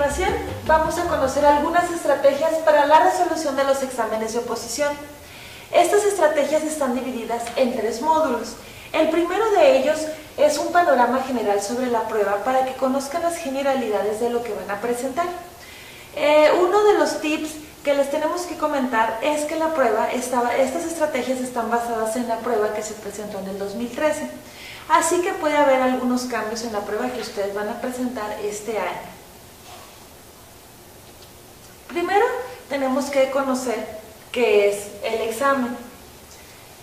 continuación vamos a conocer algunas estrategias para la resolución de los exámenes de oposición. Estas estrategias están divididas en 3 módulos. El primero de ellos es un panorama general sobre la prueba para que conozcan las generalidades de lo que van a presentar. Uno de los tips que les tenemos que comentar es que la prueba estas estrategias están basadas en la prueba que se presentó en el 2013. Así que puede haber algunos cambios en la prueba que ustedes van a presentar este año. Primero tenemos que conocer qué es el examen.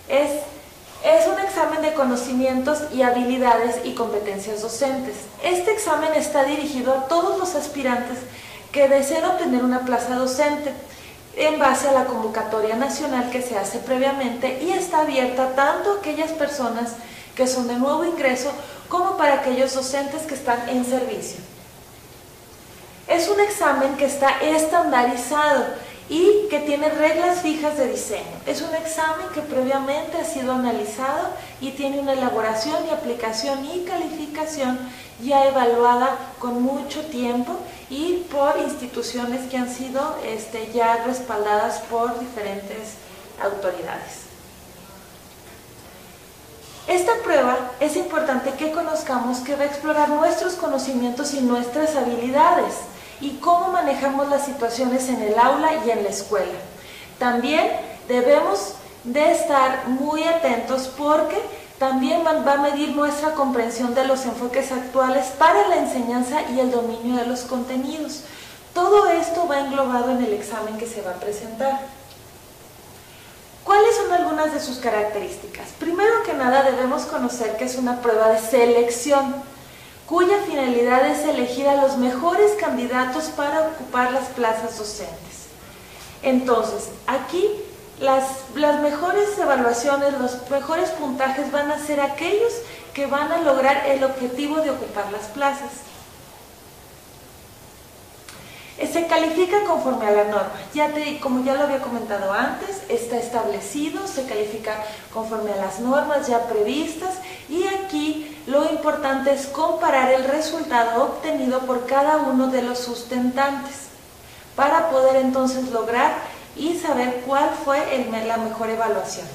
Es un examen de conocimientos y habilidades y competencias docentes. Este examen está dirigido a todos los aspirantes que deseen obtener una plaza docente en base a la convocatoria nacional que se hace previamente y está abierta tanto a aquellas personas que son de nuevo ingreso como para aquellos docentes que están en servicio. Es un examen que está estandarizado y que tiene reglas fijas de diseño. Es un examen que previamente ha sido analizado y tiene una elaboración y aplicación y calificación ya evaluada con mucho tiempo y por instituciones que han sido ya respaldadas por diferentes autoridades. Esta prueba es importante que conozcamos que va a explorar nuestros conocimientos y nuestras habilidades y cómo manejamos las situaciones en el aula y en la escuela. También debemos de estar muy atentos porque también va a medir nuestra comprensión de los enfoques actuales para la enseñanza y el dominio de los contenidos. Todo esto va englobado en el examen que se va a presentar. ¿Cuáles son algunas de sus características? Primero que nada debemos conocer que es una prueba de selección, cuya finalidad es elegir a los mejores candidatos para ocupar las plazas docentes. Entonces, aquí las mejores evaluaciones, los mejores puntajes van a ser aquellos que van a lograr el objetivo de ocupar las plazas. Se califica conforme a la norma, como ya lo había comentado antes, está establecido, se califica conforme a las normas ya previstas y aquí lo importante es comparar el resultado obtenido por cada uno de los sustentantes para poder entonces lograr y saber cuál fue la mejor evaluación.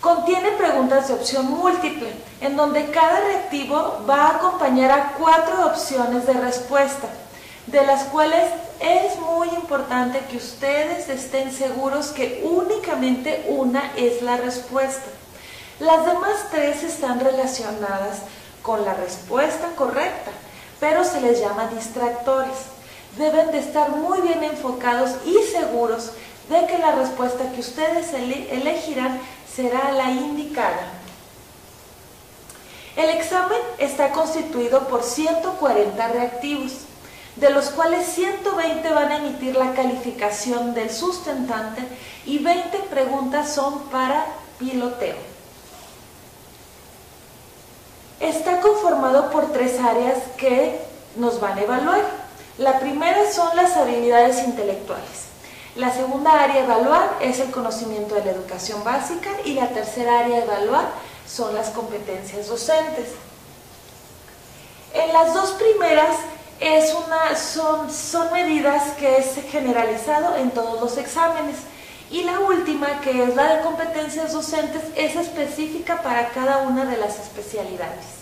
Contiene preguntas de opción múltiple, en donde cada reactivo va a acompañar a 4 opciones de respuesta, de las cuales es muy importante que ustedes estén seguros que únicamente una es la respuesta. Las demás 3 están relacionadas con la respuesta correcta, pero se les llama distractores. Deben de estar muy bien enfocados y seguros de que la respuesta que ustedes elegirán será la indicada. El examen está constituido por 140 reactivos, de los cuales 120 van a emitir la calificación del sustentante y 20 preguntas son para piloteo. Está conformado por 3 áreas que nos van a evaluar. La primera son las habilidades intelectuales. La segunda área a evaluar es el conocimiento de la educación básica y la tercera área a evaluar son las competencias docentes. En las 2 primeras son medidas que es generalizado en todos los exámenes y la última, que es la de competencias docentes, es específica para cada una de las especialidades.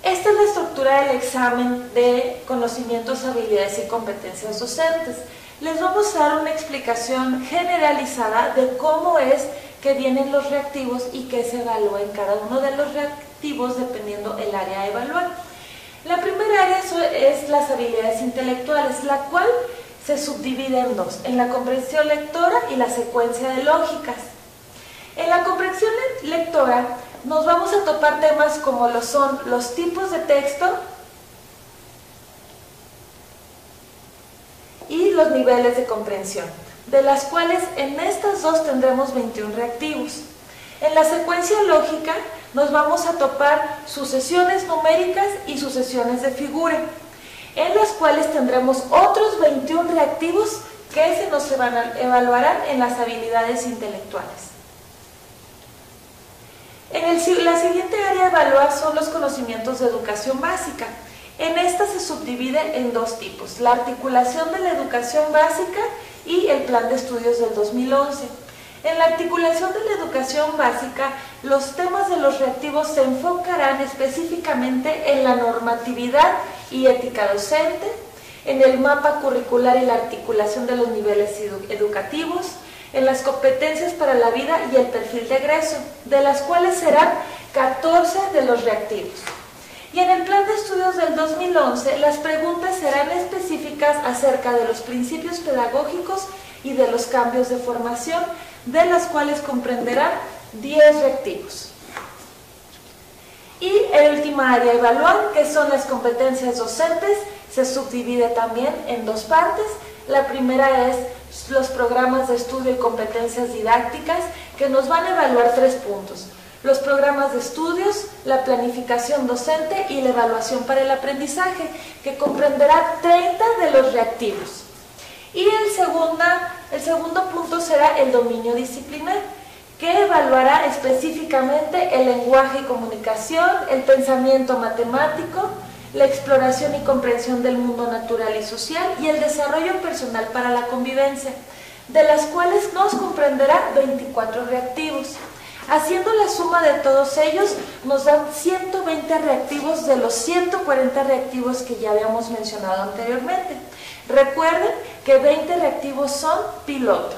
Esta es la estructura del examen de conocimientos, habilidades y competencias docentes. Les vamos a dar una explicación generalizada de cómo es que vienen los reactivos y qué se evalúa en cada uno de los reactivos dependiendo el área a evaluar. La primera área es las habilidades intelectuales, la cual se subdivide en 2, en la comprensión lectora y la secuencia de lógicas. En la comprensión lectora nos vamos a topar temas como lo son los tipos de texto y los niveles de comprensión, de las cuales en estas 2 tendremos 21 reactivos. En la secuencia lógica nos vamos a topar sucesiones numéricas y sucesiones de figura, en las cuales tendremos otros 21 reactivos que se nos evaluarán en las habilidades intelectuales. La siguiente área a evaluar son los conocimientos de educación básica. En esta se subdivide en dos tipos: la articulación de la educación básica y el plan de estudios del 2011. En la articulación de la educación básica, los temas de los reactivos se enfocarán específicamente en la normatividad y ética docente, en el mapa curricular y la articulación de los niveles educativos, en las competencias para la vida y el perfil de egreso, de las cuales serán 14 de los reactivos. Y en el plan de estudios del 2011, las preguntas serán específicas acerca de los principios pedagógicos y de los cambios de formación, de las cuales comprenderán 10 reactivos. Y el última área a evaluar, que son las competencias docentes, se subdivide también en dos partes. La primera es los programas de estudio y competencias didácticas, que nos van a evaluar 3 puntos: los programas de estudios, la planificación docente y la evaluación para el aprendizaje, que comprenderá 30 de los reactivos. Y el segundo punto será el dominio disciplinar, que evaluará específicamente el lenguaje y comunicación, el pensamiento matemático, la exploración y comprensión del mundo natural y social y el desarrollo personal para la convivencia, de las cuales nos comprenderá 24 reactivos. Haciendo la suma de todos ellos, nos dan 120 reactivos de los 140 reactivos que ya habíamos mencionado anteriormente. Recuerden que 20 reactivos son piloto.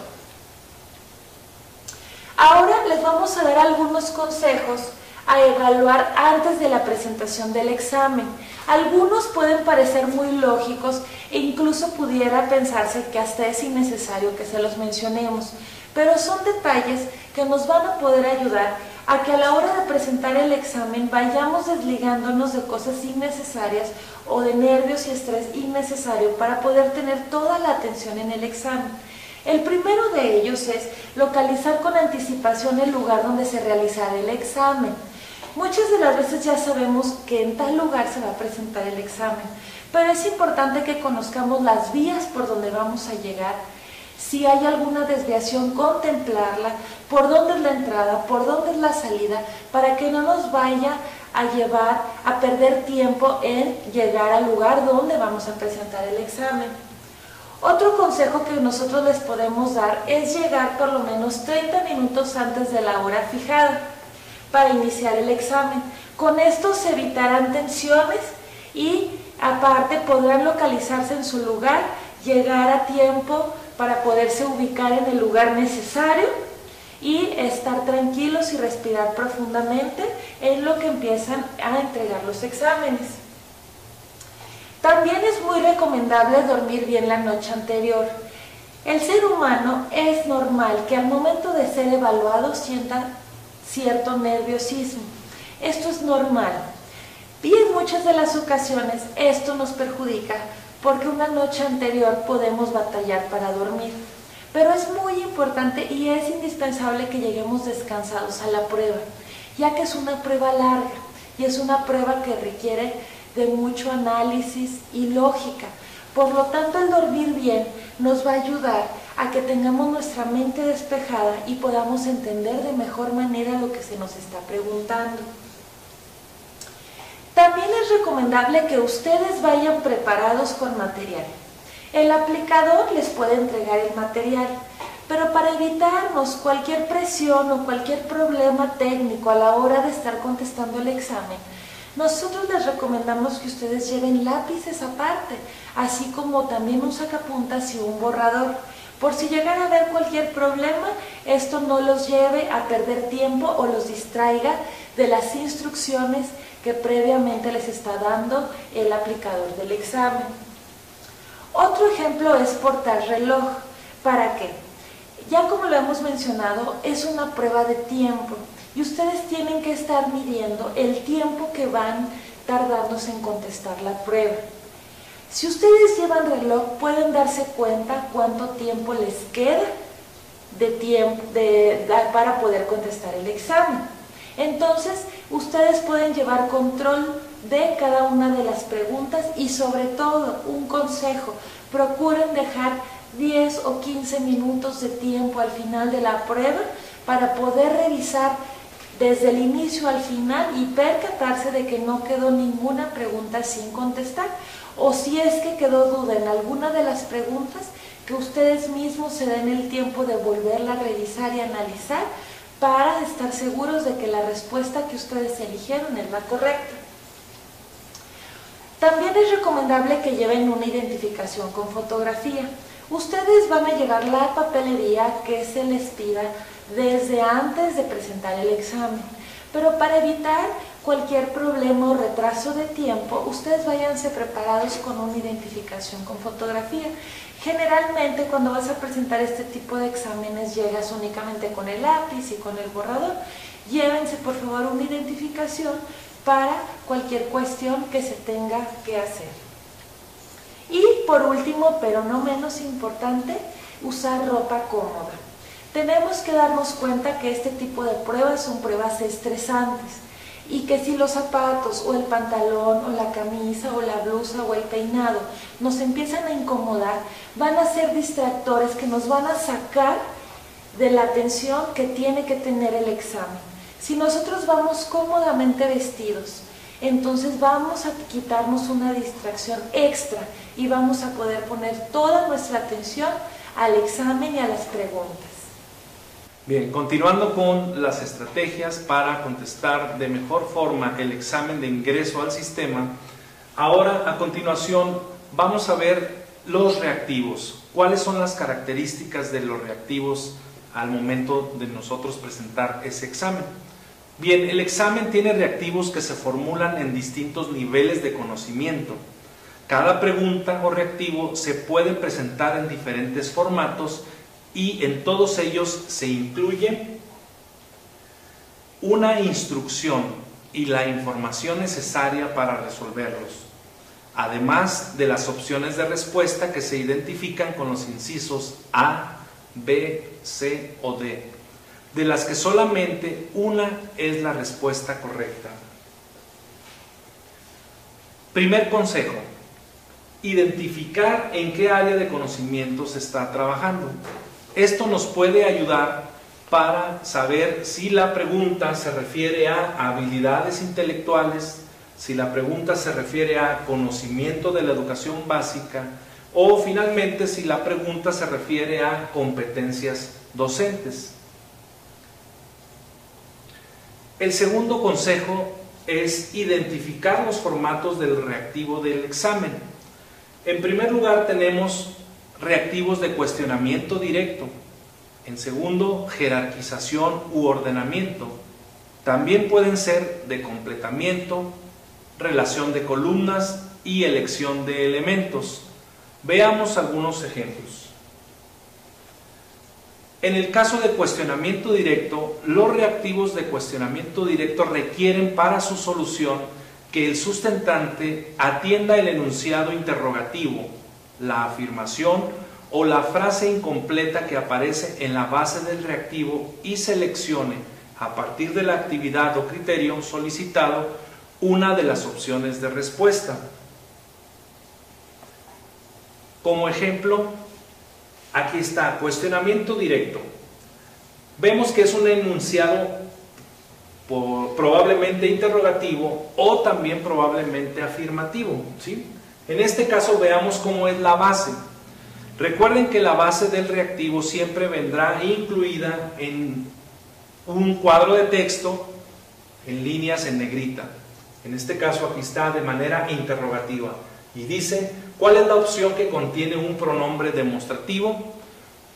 Ahora les vamos a dar algunos consejos a evaluar antes de la presentación del examen. Algunos pueden parecer muy lógicos e incluso pudiera pensarse que hasta es innecesario que se los mencionemos, pero son detalles que nos van a poder ayudar a que a la hora de presentar el examen vayamos desligándonos de cosas innecesarias o de nervios y estrés innecesario para poder tener toda la atención en el examen. El primero de ellos es localizar con anticipación el lugar donde se realizará el examen. Muchas de las veces ya sabemos que en tal lugar se va a presentar el examen, pero es importante que conozcamos las vías por donde vamos a llegar. Si hay alguna desviación, contemplarla, por dónde es la entrada, por dónde es la salida, para que no nos vaya a llevar a perder tiempo en llegar al lugar donde vamos a presentar el examen. Otro consejo que nosotros les podemos dar es llegar por lo menos 30 minutos antes de la hora fijada para iniciar el examen. Con esto se evitarán tensiones y aparte podrán localizarse en su lugar, llegar a tiempo para poderse ubicar en el lugar necesario y estar tranquilos y respirar profundamente en lo que empiezan a entregar los exámenes. También es muy recomendable dormir bien la noche anterior. El ser humano es normal que al momento de ser evaluado sienta cierto nerviosismo. Esto es normal. Y en muchas de las ocasiones esto nos perjudica porque una noche anterior podemos batallar para dormir. Pero es muy importante y es indispensable que lleguemos descansados a la prueba, ya que es una prueba larga y es una prueba que requiere de mucho análisis y lógica. Por lo tanto, el dormir bien nos va a ayudar a que tengamos nuestra mente despejada y podamos entender de mejor manera lo que se nos está preguntando. También es recomendable que ustedes vayan preparados con material. El aplicador les puede entregar el material, pero para evitarnos cualquier presión o cualquier problema técnico a la hora de estar contestando el examen, nosotros les recomendamos que ustedes lleven lápices aparte, así como también un sacapuntas y un borrador. Por si llegara a haber cualquier problema, esto no los lleve a perder tiempo o los distraiga de las instrucciones que previamente les está dando el aplicador del examen. Otro ejemplo es portar reloj. ¿Para qué? Ya como lo hemos mencionado, es una prueba de tiempo y ustedes tienen que estar midiendo el tiempo que van tardándose en contestar la prueba. Si ustedes llevan reloj, pueden darse cuenta cuánto tiempo les queda para poder contestar el examen. Entonces, ustedes pueden llevar control de cada una de las preguntas y sobre todo, un consejo, procuren dejar 10 o 15 minutos de tiempo al final de la prueba para poder revisar desde el inicio al final y percatarse de que no quedó ninguna pregunta sin contestar, o si es que quedó duda en alguna de las preguntas, que ustedes mismos se den el tiempo de volverla a revisar y analizar para estar seguros de que la respuesta que ustedes eligieron es la correcta. También es recomendable que lleven una identificación con fotografía. Ustedes van a llevar la papelería que se les pida desde antes de presentar el examen, pero para evitar cualquier problema o retraso de tiempo, ustedes váyanse preparados con una identificación con fotografía. Generalmente cuando vas a presentar este tipo de exámenes llegas únicamente con el lápiz y con el borrador. Llévense por favor una identificación para cualquier cuestión que se tenga que hacer. Y por último, pero no menos importante, usar ropa cómoda. Tenemos que darnos cuenta que este tipo de pruebas son pruebas estresantes y que si los zapatos o el pantalón o la camisa o la blusa o el peinado nos empiezan a incomodar, van a ser distractores que nos van a sacar de la atención que tiene que tener el examen. Si nosotros vamos cómodamente vestidos, entonces vamos a quitarnos una distracción extra y vamos a poder poner toda nuestra atención al examen y a las preguntas. Bien, continuando con las estrategias para contestar de mejor forma el examen de ingreso al sistema, ahora a continuación vamos a ver los reactivos. ¿Cuáles son las características de los reactivos al momento de nosotros presentar ese examen? Bien, el examen tiene reactivos que se formulan en distintos niveles de conocimiento. Cada pregunta o reactivo se puede presentar en diferentes formatos y en todos ellos se incluye una instrucción y la información necesaria para resolverlos, además de las opciones de respuesta que se identifican con los incisos A, B, C o D, de las que solamente una es la respuesta correcta. Primer consejo: identificar en qué área de conocimiento se está trabajando. Esto nos puede ayudar para saber si la pregunta se refiere a habilidades intelectuales, si la pregunta se refiere a conocimiento de la educación básica o finalmente si la pregunta se refiere a competencias docentes. El segundo consejo es identificar los formatos del reactivo del examen. En primer lugar tenemos reactivos de cuestionamiento directo. En segundo, jerarquización u ordenamiento. También pueden ser de completamiento, relación de columnas y elección de elementos. Veamos algunos ejemplos. En el caso de cuestionamiento directo, los reactivos de cuestionamiento directo requieren para su solución que el sustentante atienda el enunciado interrogativo, la afirmación o la frase incompleta que aparece en la base del reactivo y seleccione, a partir de la actividad o criterio solicitado, una de las opciones de respuesta. Como ejemplo, aquí está, cuestionamiento directo. Vemos que es un enunciado probablemente interrogativo o también probablemente afirmativo, ¿sí? En este caso veamos cómo es la base. Recuerden que la base del reactivo siempre vendrá incluida en un cuadro de texto en líneas en negrita. En este caso aquí está de manera interrogativa y dice ¿cuál es la opción que contiene un pronombre demostrativo?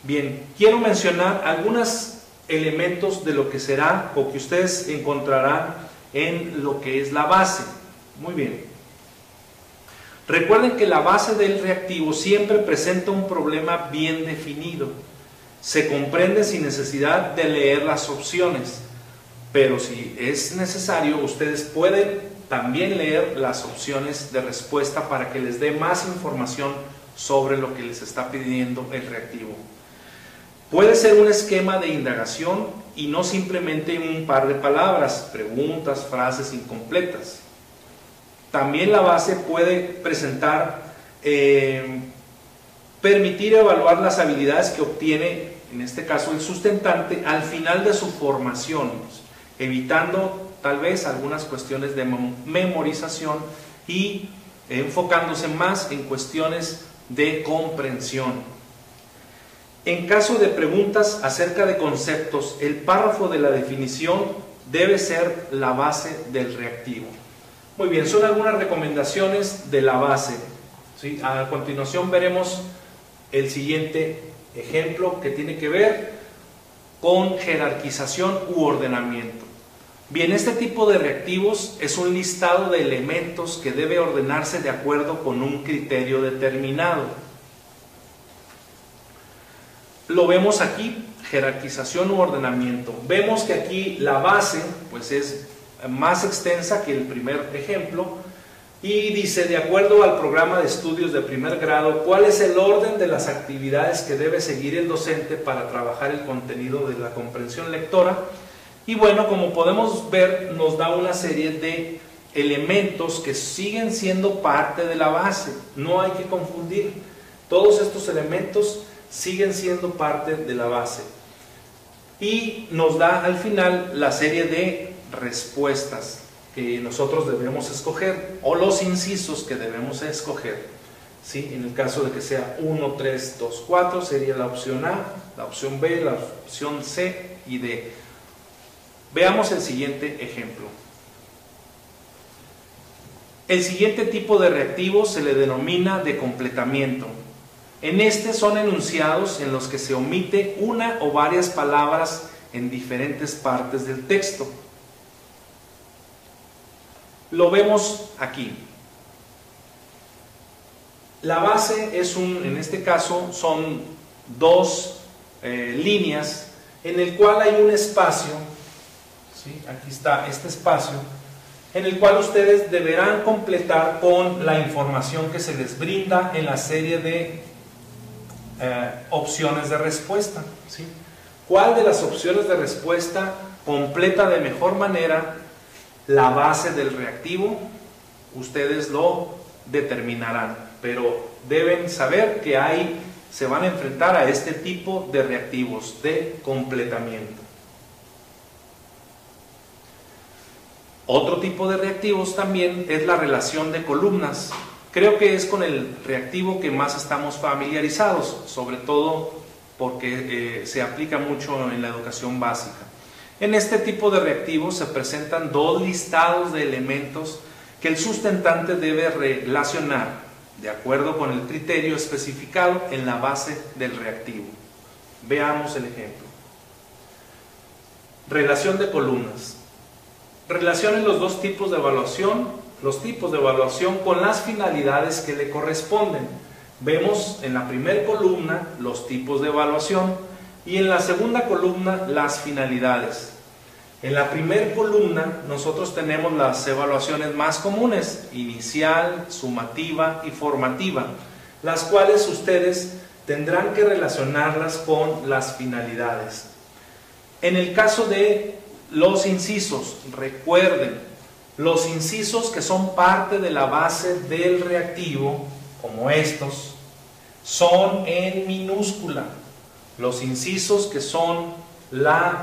Bien, quiero mencionar algunos elementos de lo que será o que ustedes encontrarán en lo que es la base. Muy bien. Recuerden que la base del reactivo siempre presenta un problema bien definido. Se comprende sin necesidad de leer las opciones, pero si es necesario, ustedes pueden también leer las opciones de respuesta para que les dé más información sobre lo que les está pidiendo el reactivo. Puede ser un esquema de indagación y no simplemente un par de palabras, preguntas, frases incompletas. También la base puede presentar, permitir evaluar las habilidades que obtiene, en este caso el sustentante, al final de su formación. evitando tal vez algunas cuestiones de memorización y enfocándose más en cuestiones de comprensión. En caso de preguntas acerca de conceptos, el párrafo de la definición debe ser la base del reactivo. Muy bien, son algunas recomendaciones de la base, ¿sí? A continuación veremos el siguiente ejemplo que tiene que ver con jerarquización u ordenamiento. Bien, este tipo de reactivos es un listado de elementos que debe ordenarse de acuerdo con un criterio determinado. Lo vemos aquí, jerarquización u ordenamiento. Vemos que aquí la base pues es más extensa que el primer ejemplo y dice, de acuerdo al programa de estudios de primer grado, cuál es el orden de las actividades que debe seguir el docente para trabajar el contenido de la comprensión lectora. Y bueno, como podemos ver, nos da una serie de elementos que siguen siendo parte de la base. No hay que confundir. Todos estos elementos siguen siendo parte de la base. Y nos da al final la serie de respuestas que nosotros debemos escoger, o los incisos que debemos escoger, ¿sí? En el caso de que sea 1, 3, 2, 4, sería la opción A, la opción B, la opción C y D. Veamos el siguiente ejemplo. El siguiente tipo de reactivo se le denomina de completamiento. En este son enunciados en los que se omite una o varias palabras en diferentes partes del texto. Lo vemos aquí. La base es en este caso son dos líneas en el cual hay un espacio, ¿sí? Aquí está este espacio, en el cual ustedes deberán completar con la información que se les brinda en la serie de opciones de respuesta, ¿sí? ¿Cuál de las opciones de respuesta completa de mejor manera la base del reactivo? Ustedes lo determinarán, pero deben saber que se van a enfrentar a este tipo de reactivos de completamiento. Otro tipo de reactivos también es la relación de columnas. Creo que es con el reactivo que más estamos familiarizados, sobre todo porque se aplica mucho en la educación básica. En este tipo de reactivos se presentan dos listados de elementos que el sustentante debe relacionar de acuerdo con el criterio especificado en la base del reactivo. Veamos el ejemplo. Relación de columnas. Relacionen los dos tipos de evaluación, con las finalidades que le corresponden. Vemos en la primera columna los tipos de evaluación y en la segunda columna las finalidades. En la primera columna nosotros tenemos las evaluaciones más comunes, inicial, sumativa y formativa, las cuales ustedes tendrán que relacionarlas con las finalidades. En el caso de los incisos, recuerden, los incisos que son parte de la base del reactivo, como estos, son en minúscula. Los incisos que son las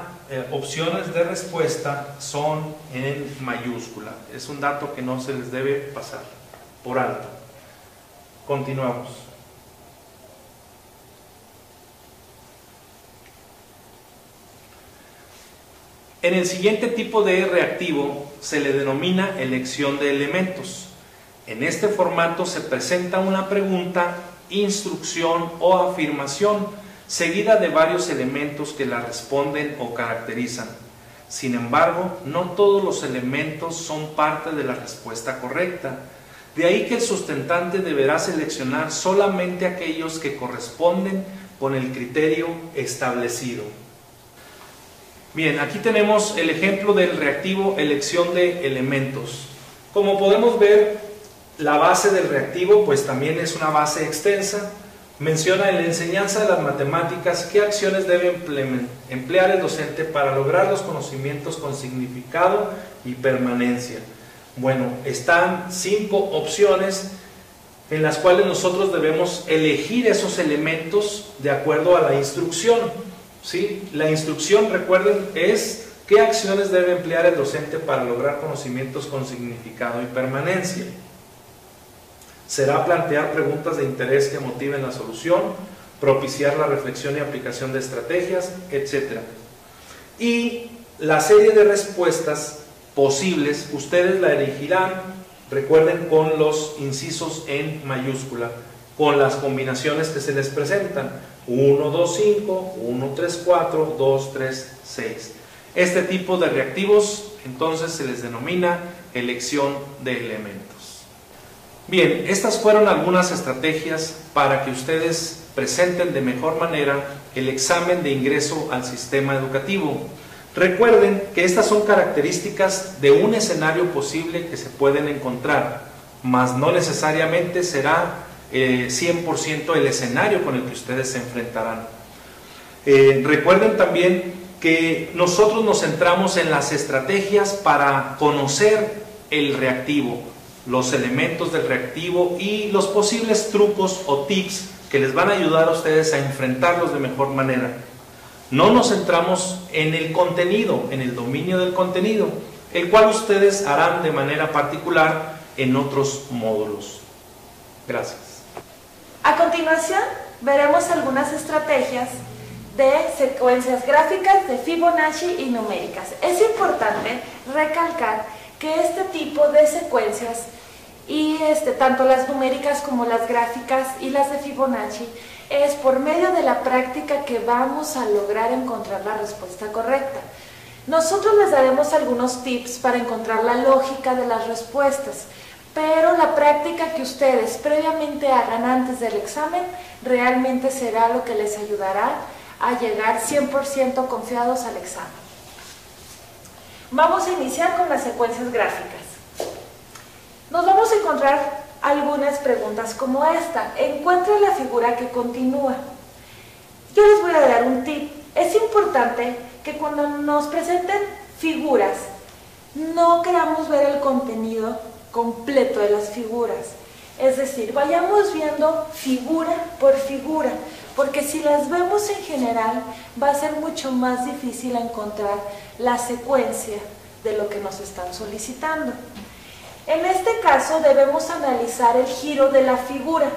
opciones de respuesta son en mayúscula. Es un dato que no se les debe pasar por alto. Continuamos. En el siguiente tipo de reactivo se le denomina elección de elementos. En este formato se presenta una pregunta, instrucción o afirmación, seguida de varios elementos que la responden o caracterizan. Sin embargo, no todos los elementos son parte de la respuesta correcta. De ahí que el sustentante deberá seleccionar solamente aquellos que corresponden con el criterio establecido. Bien, aquí tenemos el ejemplo del reactivo elección de elementos. Como podemos ver, la base del reactivo pues también es una base extensa. Menciona en la enseñanza de las matemáticas qué acciones debe emplear el docente para lograr los conocimientos con significado y permanencia. Bueno, están 5 opciones en las cuales nosotros debemos elegir esos elementos de acuerdo a la instrucción, ¿sí? La instrucción, recuerden, es ¿Qué acciones debe emplear el docente para lograr conocimientos con significado y permanencia? Será plantear preguntas de interés que motiven la solución, propiciar la reflexión y aplicación de estrategias, etc. Y la serie de respuestas posibles, ustedes la elegirán, recuerden, con los incisos en mayúscula, con las combinaciones que se les presentan: 1, 2, 5, 1, 3, 4, 2, 3, 6. Este tipo de reactivos entonces se les denomina elección de elementos. Bien, estas fueron algunas estrategias para que ustedes presenten de mejor manera el examen de ingreso al sistema educativo. Recuerden que estas son características de un escenario posible que se pueden encontrar, mas no necesariamente será 100% el escenario con el que ustedes se enfrentarán. Recuerden también que nosotros nos centramos en las estrategias para conocer el reactivo, los elementos del reactivo y los posibles trucos o tips que les van a ayudar a ustedes a enfrentarlos de mejor manera. No nos centramos en el contenido, en el dominio del contenido, el cual ustedes harán de manera particular en otros módulos. Gracias. A continuación, veremos algunas estrategias de secuencias gráficas de Fibonacci y numéricas. Es importante recalcar que este tipo de secuencias, y tanto las numéricas como las gráficas y las de Fibonacci, es por medio de la práctica que vamos a lograr encontrar la respuesta correcta. Nosotros les daremos algunos tips para encontrar la lógica de las respuestas, pero la práctica que ustedes previamente hagan antes del examen realmente será lo que les ayudará a llegar 100% confiados al examen. Vamos a iniciar con las secuencias gráficas. Nos vamos a encontrar algunas preguntas como esta. Encuentre la figura que continúa. Yo les voy a dar un tip. Es importante que cuando nos presenten figuras, no queramos ver el contenido completo de las figuras. Es decir, vayamos viendo figura por figura, porque si las vemos en general, va a ser mucho más difícil encontrar la secuencia de lo que nos están solicitando. En este caso debemos analizar el giro de la figura.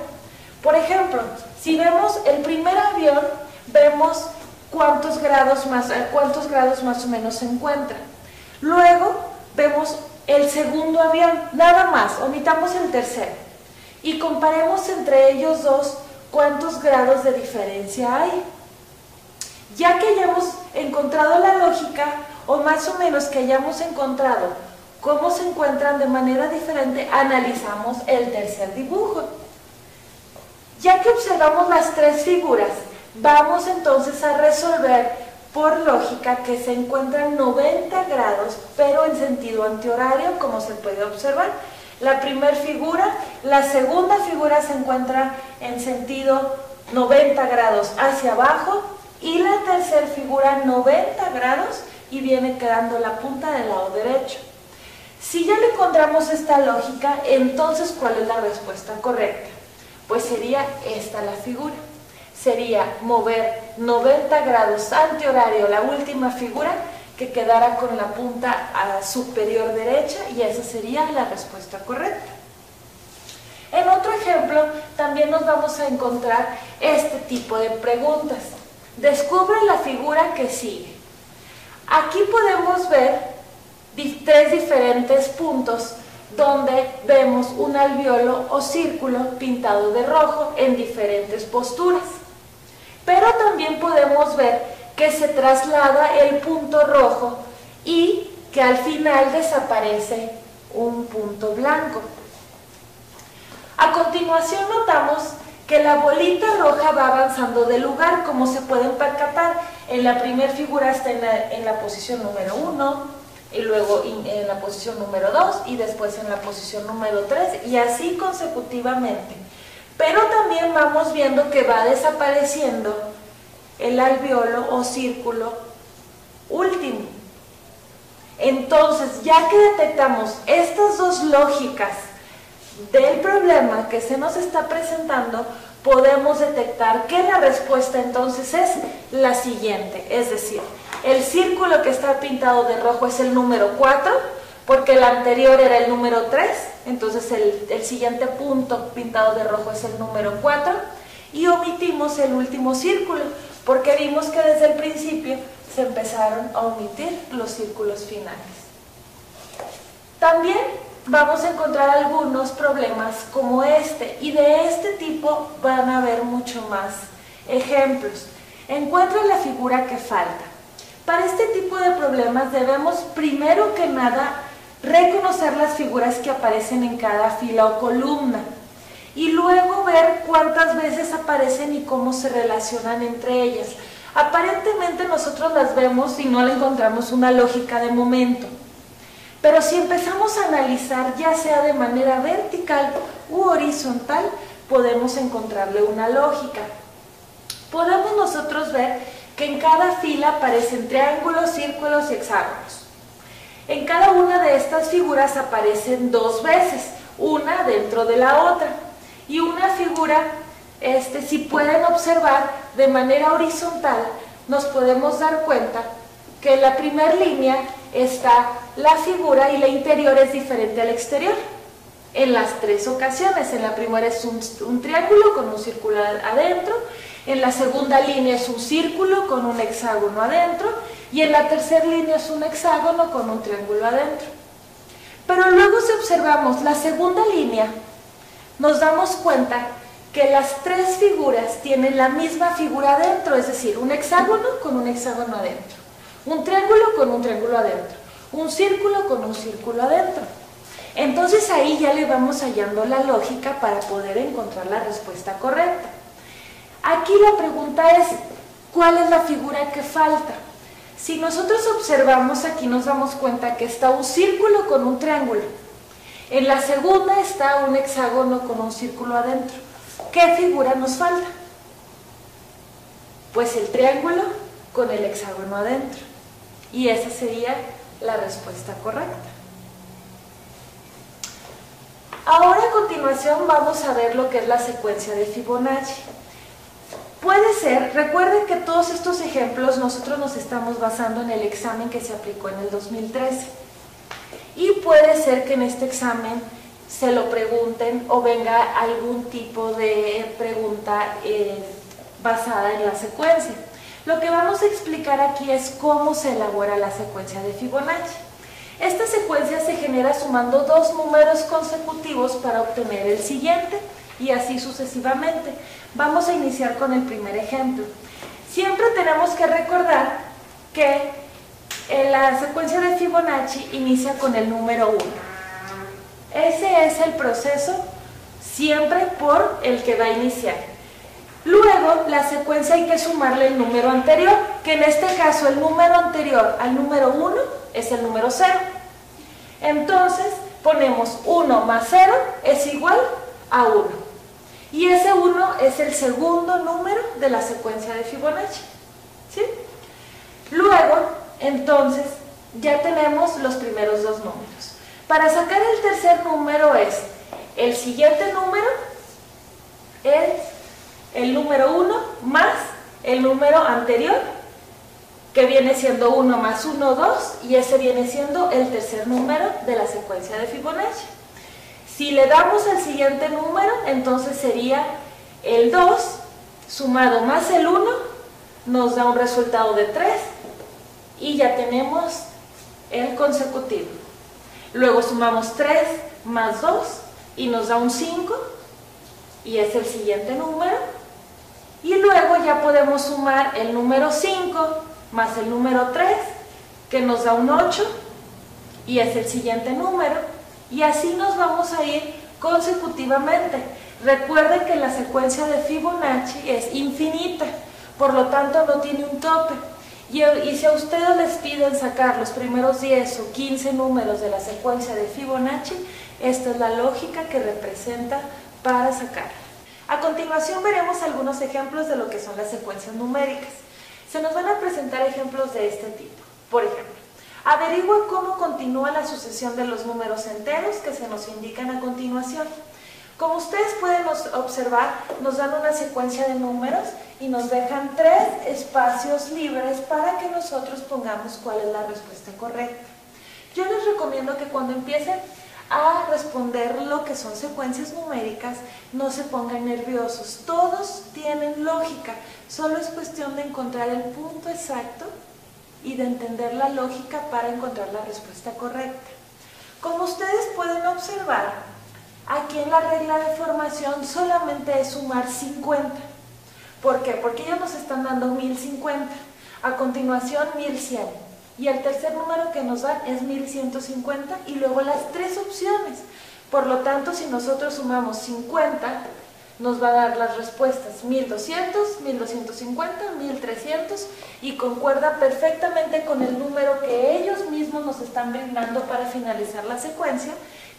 Por ejemplo, si vemos el primer avión, vemos cuántos grados más o menos se encuentra. Luego vemos el segundo avión, nada más, omitamos el tercero. Y comparemos entre ellos dos cuántos grados de diferencia hay. Ya que hayamos encontrado la lógica, o más o menos que hayamos encontrado cómo se encuentran de manera diferente, analizamos el tercer dibujo. Ya que observamos las tres figuras, vamos entonces a resolver por lógica que se encuentran 90 grados, pero en sentido antihorario, como se puede observar. La primera figura, la segunda figura se encuentra en sentido 90 grados hacia abajo y la tercera figura 90 grados y viene quedando la punta del lado derecho. Si ya le encontramos esta lógica, entonces ¿cuál es la respuesta correcta? Pues sería esta la figura. Sería mover 90 grados antihorario la última figura, que quedara con la punta superior derecha, y esa sería la respuesta correcta. En otro ejemplo también nos vamos a encontrar este tipo de preguntas. Descubre la figura que sigue. Aquí podemos ver tres diferentes puntos donde vemos un alvéolo o círculo pintado de rojo en diferentes posturas. Pero también podemos ver que se traslada el punto rojo y que al final desaparece un punto blanco. A continuación notamos que la bolita roja va avanzando de lugar, como se pueden percatar. En la primera figura está en la posición número 1, y luego en la posición número 2, y después en la posición número 3, y así consecutivamente. Pero también vamos viendo que va desapareciendo el alvéolo o círculo último. Entonces, ya que detectamos estas dos lógicas del problema que se nos está presentando, podemos detectar que la respuesta entonces es la siguiente, es decir, El círculo que está pintado de rojo es el número 4, porque el anterior era el número 3, entonces el siguiente punto pintado de rojo es el número 4, y omitimos el último círculo, porque vimos que desde el principio se empezaron a omitir los círculos finales. También vamos a encontrar algunos problemas como este, y de este tipo van a haber mucho más ejemplos. Encuentra la figura que falta. Para este tipo de problemas debemos primero que nada reconocer las figuras que aparecen en cada fila o columna y luego ver cuántas veces aparecen y cómo se relacionan entre ellas. Aparentemente nosotros las vemos y no le encontramos una lógica de momento, pero si empezamos a analizar ya sea de manera vertical u horizontal, podemos encontrarle una lógica. Podemos nosotros ver que en cada fila aparecen triángulos, círculos y hexágonos. En cada una de estas figuras aparecen dos veces, una dentro de la otra. Y una figura, si pueden observar de manera horizontal, nos podemos dar cuenta que en la primera línea está la figura y la interior es diferente al exterior. En las tres ocasiones, en la primera es un triángulo con un círculo adentro, en la segunda línea es un círculo con un hexágono adentro y en la tercera línea es un hexágono con un triángulo adentro. Pero luego si observamos la segunda línea, nos damos cuenta que las tres figuras tienen la misma figura adentro, es decir, un hexágono con un hexágono adentro, un triángulo con un triángulo adentro, un círculo con un círculo adentro. Entonces ahí ya le vamos hallando la lógica para poder encontrar la respuesta correcta. Aquí la pregunta es, ¿cuál es la figura que falta? Si nosotros observamos aquí nos damos cuenta que está un círculo con un triángulo. En la segunda está un hexágono con un círculo adentro. ¿Qué figura nos falta? Pues el triángulo con el hexágono adentro. Y esa sería la respuesta correcta. Ahora a continuación vamos a ver lo que es la secuencia de Fibonacci. Puede ser, recuerden que todos estos ejemplos nosotros nos estamos basando en el examen que se aplicó en el 2013. Y puede ser que en este examen se lo pregunten o venga algún tipo de pregunta basada en la secuencia. Lo que vamos a explicar aquí es cómo se elabora la secuencia de Fibonacci. Esta secuencia se genera sumando dos números consecutivos para obtener el siguiente y así sucesivamente. Vamos a iniciar con el primer ejemplo. Siempre tenemos que recordar que la secuencia de Fibonacci inicia con el número 1. Ese es el proceso siempre por el que va a iniciar. Luego, la secuencia hay que sumarle el número anterior, que en este caso el número anterior al número 1 es el número 0. Entonces, ponemos 1 más 0 es igual a 1. Y ese 1 es el segundo número de la secuencia de Fibonacci. ¿Sí? Luego, entonces, ya tenemos los primeros dos números. Para sacar el tercer número es el siguiente número, es el número 1 más el número anterior, que viene siendo 1 más 1, 2, y ese viene siendo el tercer número de la secuencia de Fibonacci. Si le damos al siguiente número, entonces sería el 2 sumado más el 1, nos da un resultado de 3, y ya tenemos el consecutivo. Luego sumamos 3 más 2 y nos da un 5 y es el siguiente número. Y luego ya podemos sumar el número 5 más el número 3 que nos da un 8 y es el siguiente número. Y así nos vamos a ir consecutivamente. Recuerden que la secuencia de Fibonacci es infinita, por lo tanto no tiene un tope. Y si a ustedes les piden sacar los primeros 10 o 15 números de la secuencia de Fibonacci, esta es la lógica que representa para sacarla. A continuación veremos algunos ejemplos de lo que son las secuencias numéricas. Se nos van a presentar ejemplos de este tipo. Por ejemplo, averigua cómo continúa la sucesión de los números enteros que se nos indican a continuación. Como ustedes pueden observar, nos dan una secuencia de números y nos dejan 3 espacios libres para que nosotros pongamos cuál es la respuesta correcta. Yo les recomiendo que cuando empiecen a responder lo que son secuencias numéricas, no se pongan nerviosos. Todos tienen lógica, solo es cuestión de encontrar el punto exacto y de entender la lógica para encontrar la respuesta correcta. Como ustedes pueden observar, aquí en la regla de formación solamente es sumar 50. ¿Por qué? Porque ellos nos están dando 1050, a continuación 1100. Y el tercer número que nos dan es 1150 y luego las 3 opciones. Por lo tanto, si nosotros sumamos 50, nos va a dar las respuestas 1200, 1250, 1300 y concuerda perfectamente con el número que ellos mismos nos están brindando para finalizar la secuencia,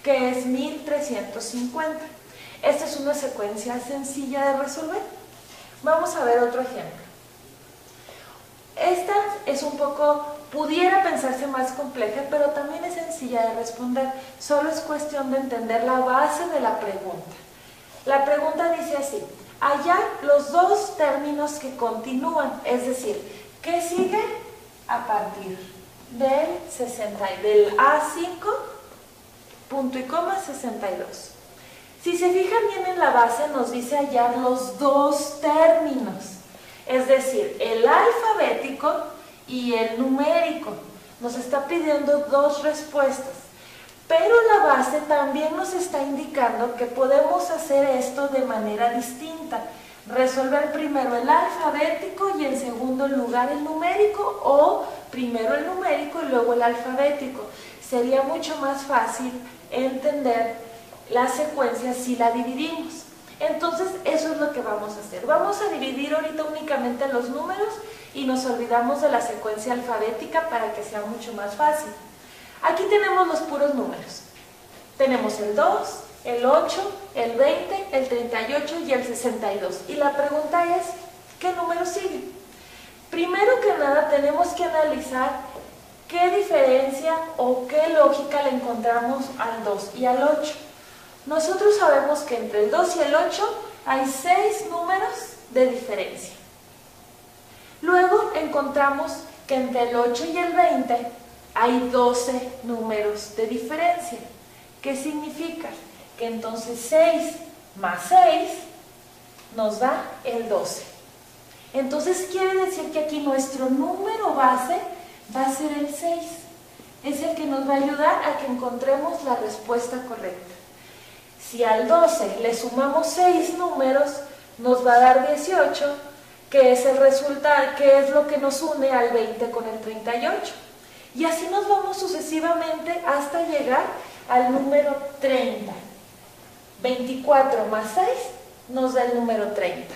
que es 1350. Esta es una secuencia sencilla de resolver. Vamos a ver otro ejemplo. Esta es un poco, pudiera pensarse más compleja, pero también es sencilla de responder. Solo es cuestión de entender la base de la pregunta. La pregunta dice así: hallar los 2 términos que continúan, es decir, ¿qué sigue a partir del A5, punto y coma 62? Si se fijan bien en la base, nos dice hallar los 2 términos. Es decir, el alfabético y el numérico. Nos está pidiendo 2 respuestas. Pero la base también nos está indicando que podemos hacer esto de manera distinta. Resolver primero el alfabético y en segundo lugar el numérico, o primero el numérico y luego el alfabético. Sería mucho más fácil entender la secuencia si la dividimos. Entonces, eso es lo que vamos a hacer. Vamos a dividir ahorita únicamente los números y nos olvidamos de la secuencia alfabética para que sea mucho más fácil. Aquí tenemos los puros números. Tenemos el 2, el 8, el 20, el 38 y el 62. Y la pregunta es, ¿qué número sigue? Primero que nada, tenemos que analizar qué diferencia o qué lógica le encontramos al 2 y al 8. Nosotros sabemos que entre el 2 y el 8 hay 6 números de diferencia. Luego encontramos que entre el 8 y el 20 hay 12 números de diferencia. ¿Qué significa? Que entonces 6 más 6 nos da el 12. Entonces quiere decir que aquí nuestro número base va a ser el 6. Es el que nos va a ayudar a que encontremos la respuesta correcta. Si al 12 le sumamos 6 números, nos va a dar 18, que es el resultado, que es lo que nos une al 20 con el 38. Y así nos vamos sucesivamente hasta llegar al número 30. 24 más 6 nos da el número 30.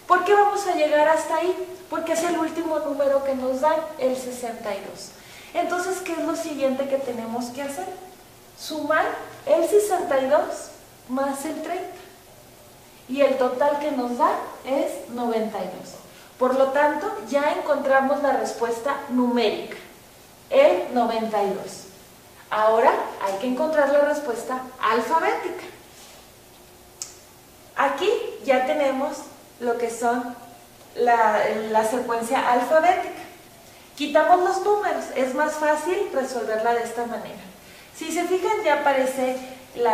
¿Por qué vamos a llegar hasta ahí? Porque es el último número que nos dan, el 62. Entonces, ¿qué es lo siguiente que tenemos que hacer? Sumar el 62 más el 30. Y el total que nos da es 92. Por lo tanto, ya encontramos la respuesta numérica, el 92. Ahora hay que encontrar la respuesta alfabética. Aquí ya tenemos lo que son la secuencia alfabética. Quitamos los números, es más fácil resolverla de esta manera. Si se fijan, ya aparece el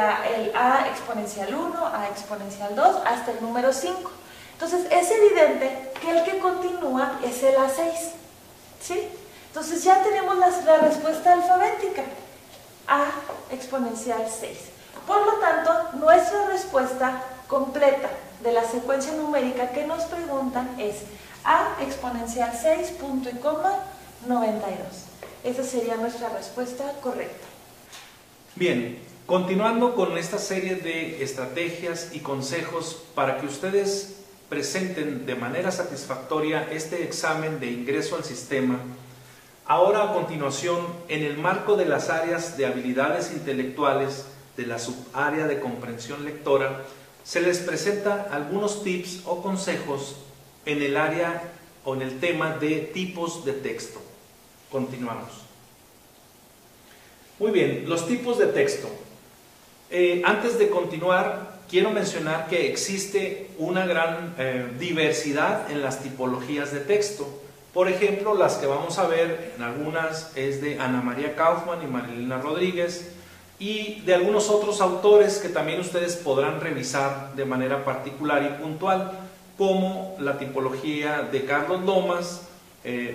a exponencial 1, a exponencial 2, hasta el número 5. Entonces es evidente que el que continúa es el A6, ¿sí? Entonces ya tenemos la respuesta alfabética, a exponencial 6. Por lo tanto, nuestra respuesta completa de la secuencia numérica que nos preguntan es a exponencial 6, punto y coma, 92. Esa sería nuestra respuesta correcta. Bien, continuando con esta serie de estrategias y consejos para que ustedes presenten de manera satisfactoria este examen de ingreso al sistema, ahora a continuación, en el marco de las áreas de habilidades intelectuales de la subárea de comprensión lectora, se les presenta algunos tips o consejos en el área o en el tema de tipos de texto. Continuamos. Muy bien, los tipos de texto. Antes de continuar, quiero mencionar que existe una gran diversidad en las tipologías de texto. Por ejemplo, las que vamos a ver en algunas es de Ana María Kaufman y Marilena Rodríguez, y de algunos otros autores que también ustedes podrán revisar de manera particular y puntual, como la tipología de Carlos Lomas,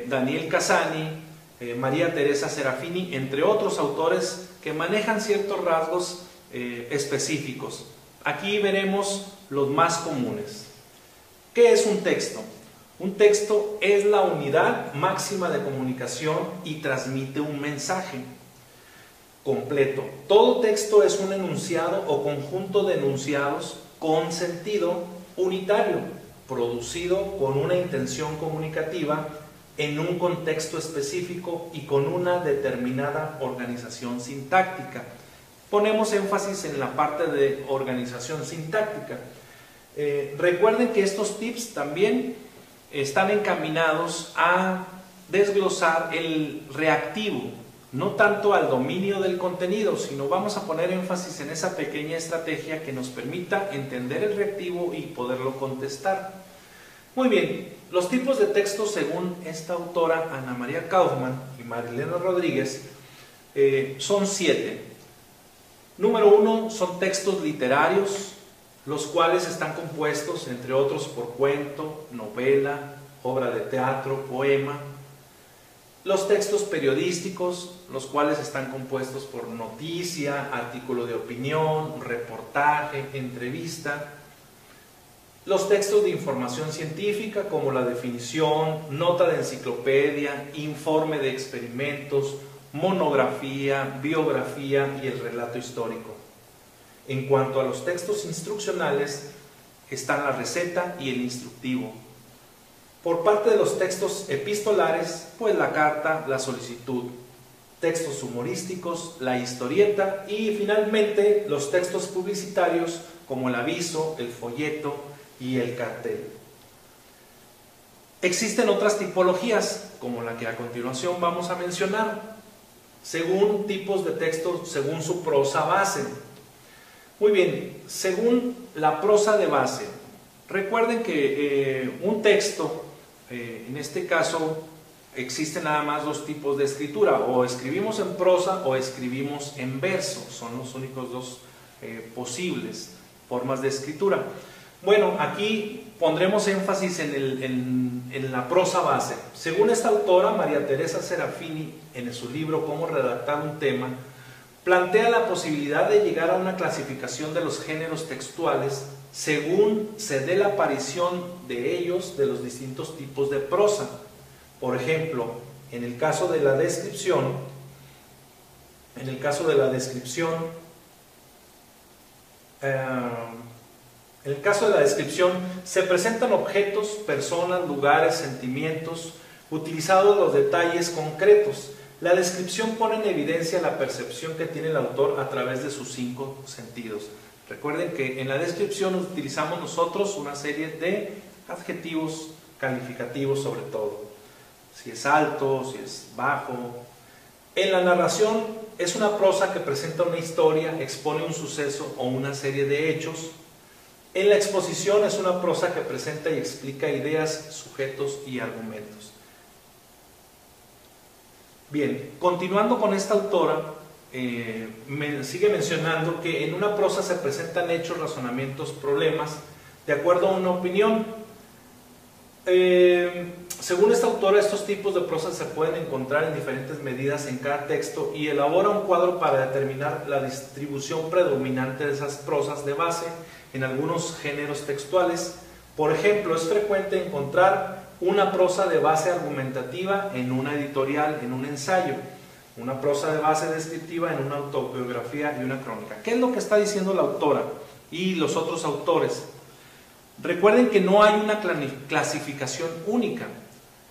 Daniel Casani, María Teresa Serafini, entre otros autores que manejan ciertos rasgos específicos. Aquí veremos los más comunes. ¿Qué es un texto? Un texto es la unidad máxima de comunicación y transmite un mensaje completo. Todo texto es un enunciado o conjunto de enunciados con sentido unitario, producido con una intención comunicativa en un contexto específico y con una determinada organización sintáctica. Ponemos énfasis en la parte de organización sintáctica. Recuerden que estos tips también están encaminados a desglosar el reactivo, no tanto al dominio del contenido, sino vamos a poner énfasis en esa pequeña estrategia que nos permita entender el reactivo y poderlo contestar. Muy bien, los tipos de textos según esta autora Ana María Kaufman y Marilena Rodríguez son 7. Número 1 son textos literarios, los cuales están compuestos, entre otros, por cuento, novela, obra de teatro, poema. Los textos periodísticos, los cuales están compuestos por noticia, artículo de opinión, reportaje, entrevista. Los textos de información científica, como la definición, nota de enciclopedia, informe de experimentos, monografía, biografía y el relato histórico. En cuanto a los textos instruccionales, están la receta y el instructivo. Por parte de los textos epistolares, pues la carta, la solicitud. Textos humorísticos, la historieta y finalmente los textos publicitarios como el aviso, el folleto y el cartel. Existen otras tipologías, como la que a continuación vamos a mencionar, según tipos de textos, según su prosa base. Muy bien, según la prosa de base, recuerden que un texto, en este caso, existen nada más dos tipos de escritura, o escribimos en prosa o escribimos en verso, son los únicos dos posibles formas de escritura. Bueno, aquí pondremos énfasis en la prosa base. Según esta autora, María Teresa Serafini, en su libro Cómo redactar un tema, plantea la posibilidad de llegar a una clasificación de los géneros textuales según se dé la aparición de ellos de los distintos tipos de prosa. Por ejemplo, en el caso de la descripción, se presentan objetos, personas, lugares, sentimientos, utilizados los detalles concretos. La descripción pone en evidencia la percepción que tiene el autor a través de sus 5 sentidos. Recuerden que en la descripción utilizamos nosotros una serie de adjetivos calificativos sobre todo. Si es alto, si es bajo. En la narración es una prosa que presenta una historia, expone un suceso o una serie de hechos. En la exposición es una prosa que presenta y explica ideas, sujetos y argumentos. Bien, continuando con esta autora, sigue mencionando que en una prosa se presentan hechos, razonamientos, problemas, de acuerdo a una opinión. Según esta autora, estos tipos de prosas se pueden encontrar en diferentes medidas en cada texto y elabora un cuadro para determinar la distribución predominante de esas prosas de base en algunos géneros textuales. Por ejemplo, es frecuente encontrar una prosa de base argumentativa en una editorial, en un ensayo, una prosa de base descriptiva en una autobiografía y una crónica. ¿Qué es lo que está diciendo la autora y los otros autores? Recuerden que no hay una clasificación única.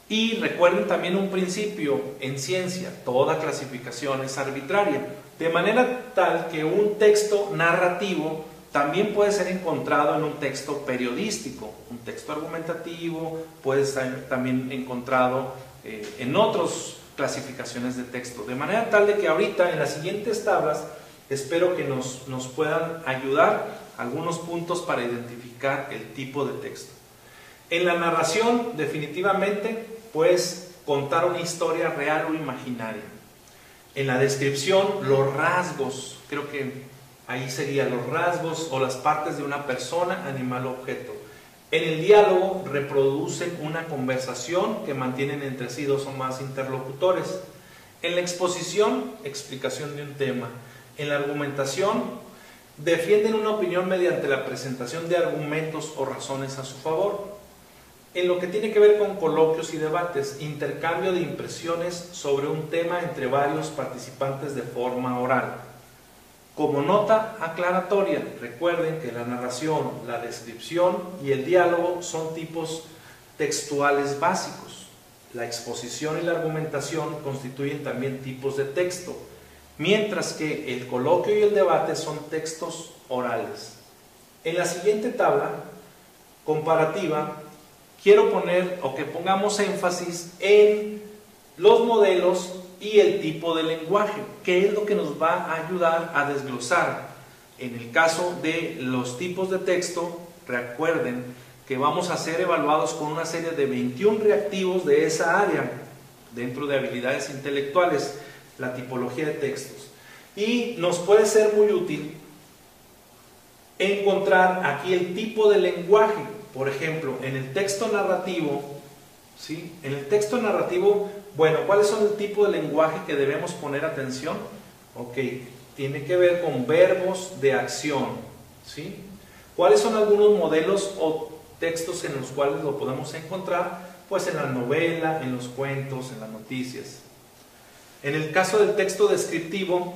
Y recuerden también un principio en ciencia: toda clasificación es arbitraria, de manera tal que un texto narrativo también puede ser encontrado en un texto periodístico, un texto argumentativo puede ser también encontrado en otras clasificaciones de texto, de manera tal de que ahorita en las siguientes tablas espero que nos puedan ayudar algunos puntos para identificar el tipo de texto. En la narración, definitivamente, puedes contar una historia real o imaginaria. En la descripción, los rasgos, creo que ahí serían los rasgos o las partes de una persona, animal o objeto. En el diálogo, reproducen una conversación que mantienen entre sí dos o más interlocutores. En la exposición, explicación de un tema. En la argumentación, defienden una opinión mediante la presentación de argumentos o razones a su favor. En lo que tiene que ver con coloquios y debates, intercambio de impresiones sobre un tema entre varios participantes de forma oral. Como nota aclaratoria, recuerden que la narración, la descripción y el diálogo son tipos textuales básicos. La exposición y la argumentación constituyen también tipos de texto, mientras que el coloquio y el debate son textos orales. En la siguiente tabla comparativa, quiero poner o que pongamos énfasis en los modelos y el tipo de lenguaje, que es lo que nos va a ayudar a desglosar. En el caso de los tipos de texto, recuerden que vamos a ser evaluados con una serie de 21 reactivos de esa área, dentro de habilidades intelectuales, la tipología de textos. Y nos puede ser muy útil encontrar aquí el tipo de lenguaje. Por ejemplo, en el texto narrativo, ¿sí? En el texto narrativo, bueno, ¿cuáles son el tipo de lenguaje que debemos poner atención? Ok, tiene que ver con verbos de acción, ¿sí? ¿Cuáles son algunos modelos o textos en los cuales lo podemos encontrar? Pues en la novela, en los cuentos, en las noticias. En el caso del texto descriptivo,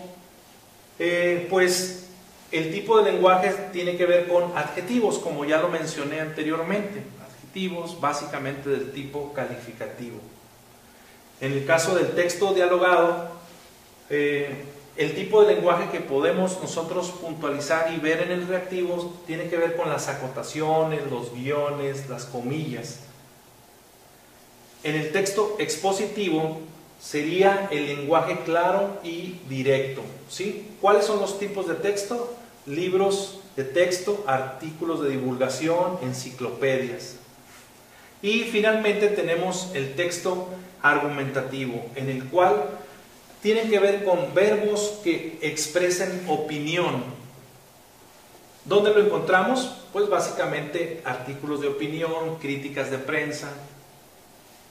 pues el tipo de lenguaje tiene que ver con adjetivos, como ya lo mencioné anteriormente. Adjetivos básicamente del tipo calificativo. En el caso del texto dialogado, el tipo de lenguaje que podemos nosotros puntualizar y ver en el reactivo tiene que ver con las acotaciones, los guiones, las comillas. En el texto expositivo sería el lenguaje claro y directo, ¿sí? ¿Cuáles son los tipos de texto? Libros de texto, artículos de divulgación, enciclopedias. Y finalmente tenemos el texto argumentativo, en el cual tienen que ver con verbos que expresen opinión. ¿Dónde lo encontramos? Pues básicamente artículos de opinión, críticas de prensa.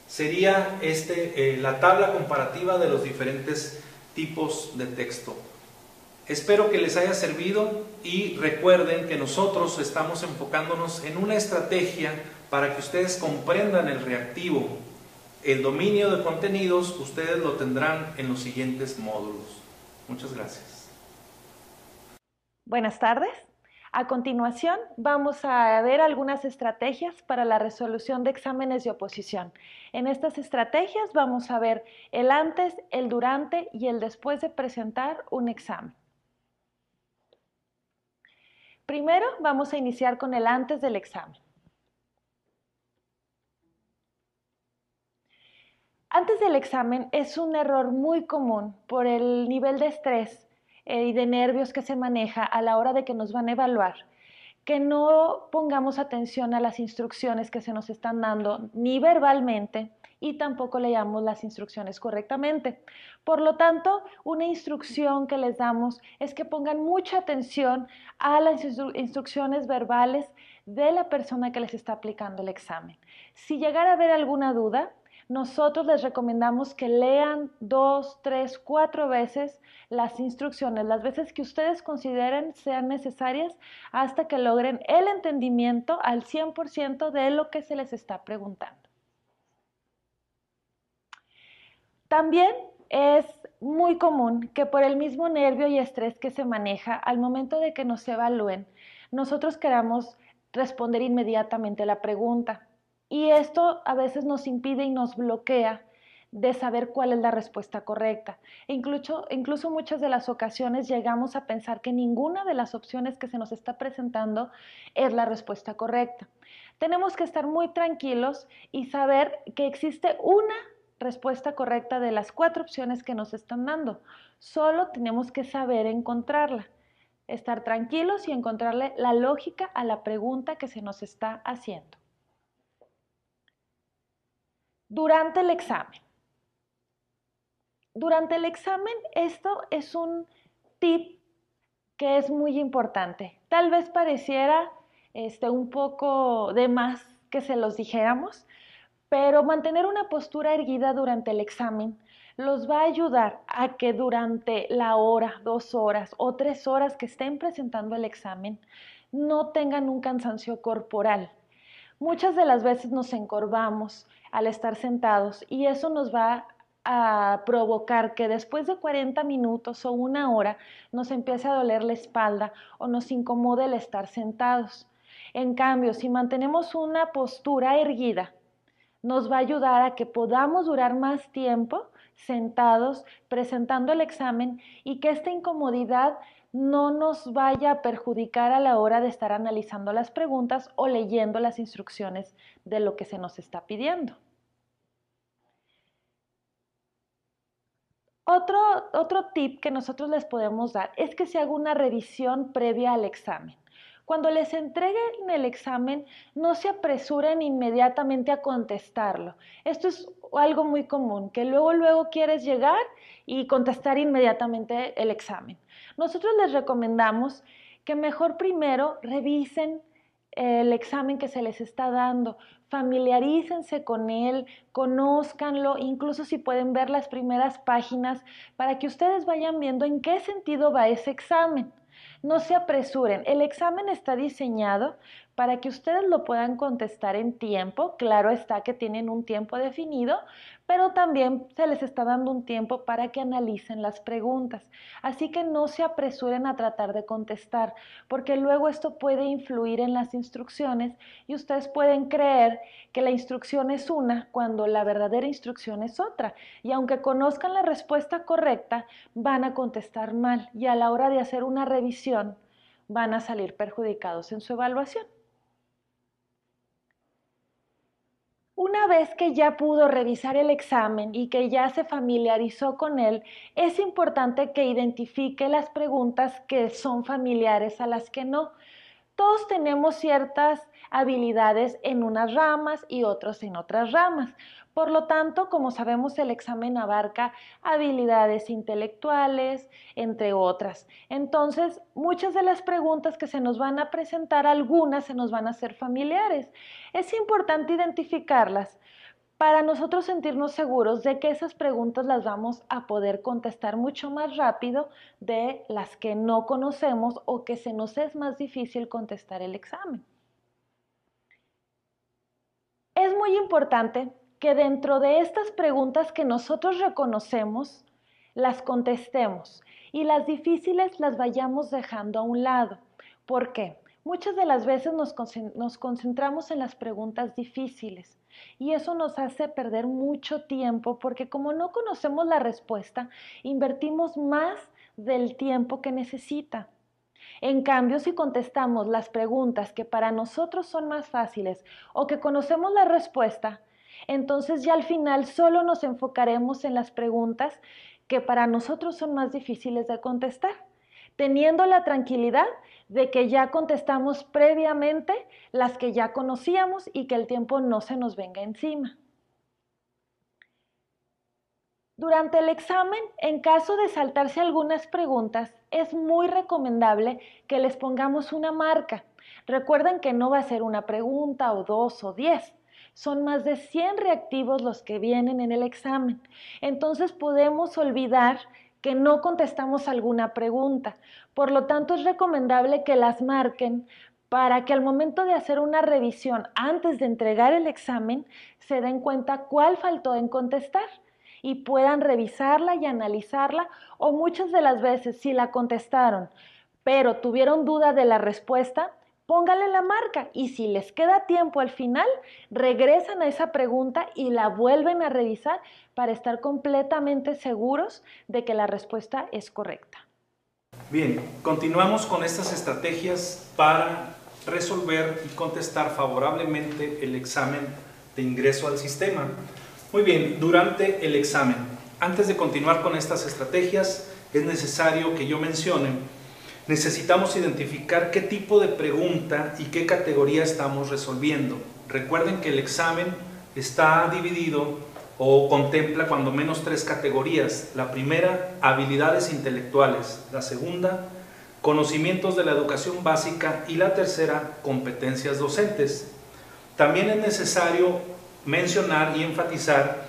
Sería la tabla comparativa de los diferentes tipos de texto. Espero que les haya servido y recuerden que nosotros estamos enfocándonos en una estrategia para que ustedes comprendan el reactivo. El dominio de contenidos ustedes lo tendrán en los siguientes módulos. Muchas gracias. Buenas tardes. A continuación vamos a ver algunas estrategias para la resolución de exámenes de oposición. En estas estrategias vamos a ver el antes, el durante y el después de presentar un examen. Primero vamos a iniciar con el antes del examen. Antes del examen es un error muy común por el nivel de estrés y de nervios que se maneja a la hora de que nos van a evaluar, que no pongamos atención a las instrucciones que se nos están dando ni verbalmente y tampoco leamos las instrucciones correctamente. Por lo tanto, una instrucción que les damos es que pongan mucha atención a las instrucciones verbales de la persona que les está aplicando el examen. Si llegara a haber alguna duda, nosotros les recomendamos que lean 2, 3, 4 veces las instrucciones, las veces que ustedes consideren sean necesarias hasta que logren el entendimiento al 100% de lo que se les está preguntando. También es muy común que por el mismo nervio y estrés que se maneja al momento de que nos evalúen, nosotros queramos responder inmediatamente la pregunta. Y esto a veces nos impide y nos bloquea de saber cuál es la respuesta correcta. Incluso muchas de las ocasiones llegamos a pensar que ninguna de las opciones que se nos está presentando es la respuesta correcta. Tenemos que estar muy tranquilos y saber que existe una respuesta correcta de las 4 opciones que nos están dando. Solo tenemos que saber encontrarla. estar tranquilos y encontrarle la lógica a la pregunta que se nos está haciendo. Durante el examen. Durante el examen, esto es un tip que es muy importante. Tal vez pareciera un poco de más que se los dijéramos, pero mantener una postura erguida durante el examen los va a ayudar a que durante la hora, 2 horas o 3 horas que estén presentando el examen no tengan un cansancio corporal. Muchas de las veces nos encorvamos al estar sentados y eso nos va a provocar que después de 40 minutos o 1 hora nos empiece a doler la espalda o nos incomode el estar sentados. En cambio, si mantenemos una postura erguida, nos va a ayudar a que podamos durar más tiempo sentados presentando el examen y que esta incomodidad no nos vaya a perjudicar a la hora de estar analizando las preguntas o leyendo las instrucciones de lo que se nos está pidiendo. Otro tip que nosotros les podemos dar es que se haga una revisión previa al examen. Cuando les entreguen el examen, no se apresuren inmediatamente a contestarlo. Esto es algo muy común, que luego quieres llegar y contestar inmediatamente el examen. Nosotros les recomendamos que mejor primero revisen el examen que se les está dando, familiarícense con él, conózcanlo, incluso si pueden ver las primeras páginas para que ustedes vayan viendo en qué sentido va ese examen. No se apresuren, el examen está diseñado para que ustedes lo puedan contestar en tiempo. Claro está que tienen un tiempo definido, pero también se les está dando un tiempo para que analicen las preguntas. Así que no se apresuren a tratar de contestar, porque luego esto puede influir en las instrucciones y ustedes pueden creer que la instrucción es una cuando la verdadera instrucción es otra. Y aunque conozcan la respuesta correcta, van a contestar mal y a la hora de hacer una revisión van a salir perjudicados en su evaluación. Una vez que ya pudo revisar el examen y que ya se familiarizó con él, es importante que identifique las preguntas que son familiares a las que no. Todos tenemos ciertas habilidades en unas ramas y otros en otras ramas. Por lo tanto, como sabemos, el examen abarca habilidades intelectuales, entre otras. Entonces, muchas de las preguntas que se nos van a presentar, algunas se nos van a hacer familiares. Es importante identificarlas para nosotros sentirnos seguros de que esas preguntas las vamos a poder contestar mucho más rápido de las que no conocemos o que se nos es más difícil contestar el examen. Es muy importante que dentro de estas preguntas que nosotros reconocemos, las contestemos y las difíciles las vayamos dejando a un lado. ¿Por qué? Muchas de las veces nos concentramos en las preguntas difíciles y eso nos hace perder mucho tiempo porque como no conocemos la respuesta, invertimos más del tiempo que necesita. En cambio, si contestamos las preguntas que para nosotros son más fáciles o que conocemos la respuesta, entonces ya al final solo nos enfocaremos en las preguntas que para nosotros son más difíciles de contestar, teniendo la tranquilidad de que ya contestamos previamente las que ya conocíamos y que el tiempo no se nos venga encima. Durante el examen, en caso de saltarse algunas preguntas, es muy recomendable que les pongamos una marca. Recuerden que no va a ser una pregunta o 2 o 10. Son más de 100 reactivos los que vienen en el examen. Entonces podemos olvidar que no contestamos alguna pregunta. Por lo tanto, es recomendable que las marquen para que al momento de hacer una revisión antes de entregar el examen, se den cuenta cuál faltó en contestar y puedan revisarla y analizarla, o muchas de las veces si la contestaron, pero tuvieron duda de la respuesta, pónganle la marca y si les queda tiempo al final, regresan a esa pregunta y la vuelven a revisar para estar completamente seguros de que la respuesta es correcta. Bien, continuamos con estas estrategias para resolver y contestar favorablemente el examen de ingreso al sistema. Muy bien, durante el examen, antes de continuar con estas estrategias, es necesario que yo mencione necesitamos identificar qué tipo de pregunta y qué categoría estamos resolviendo. Recuerden que el examen está dividido o contempla cuando menos 3 categorías. La primera, habilidades intelectuales. La segunda, conocimientos de la educación básica. Y la tercera, competencias docentes. También es necesario mencionar y enfatizar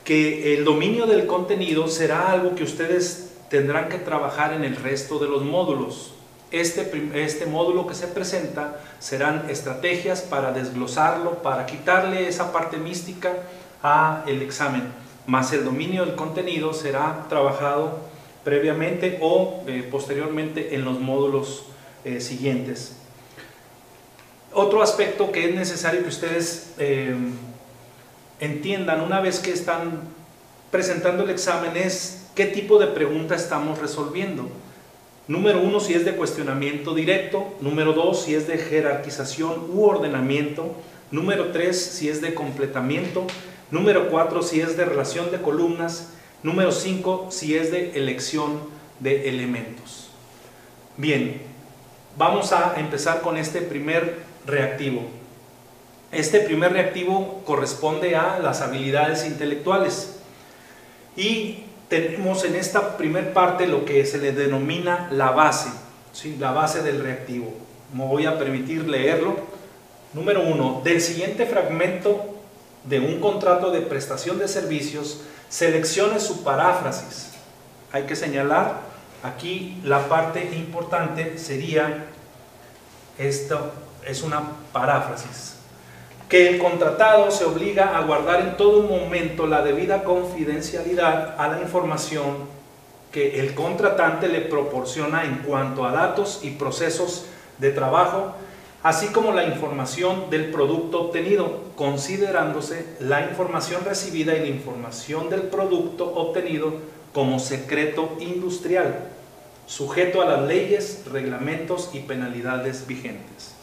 que el dominio del contenido será algo que ustedes tendrán que trabajar en el resto de los módulos. Este módulo que se presenta serán estrategias para desglosarlo, para quitarle esa parte mística al examen, más el dominio del contenido será trabajado previamente o posteriormente en los módulos siguientes. Otro aspecto que es necesario que ustedes entiendan una vez que están presentando el examen es qué tipo de pregunta estamos resolviendo. Número 1, si es de cuestionamiento directo. Número 2, si es de jerarquización u ordenamiento. Número 3, si es de completamiento. Número 4, si es de relación de columnas. Número 5, si es de elección de elementos. Bien, vamos a empezar con este primer reactivo. Este primer reactivo corresponde a las habilidades intelectuales. Y tenemos en esta primer parte lo que se le denomina la base, ¿sí? La base del reactivo. Me voy a permitir leerlo. Número 1. Del siguiente fragmento de un contrato de prestación de servicios, seleccione su paráfrasis. Hay que señalar aquí la parte importante sería, esto es una paráfrasis. Que el contratado se obliga a guardar en todo momento la debida confidencialidad a la información que el contratante le proporciona en cuanto a datos y procesos de trabajo, así como la información del producto obtenido, considerándose la información recibida y la información del producto obtenido como secreto industrial, sujeto a las leyes, reglamentos y penalidades vigentes.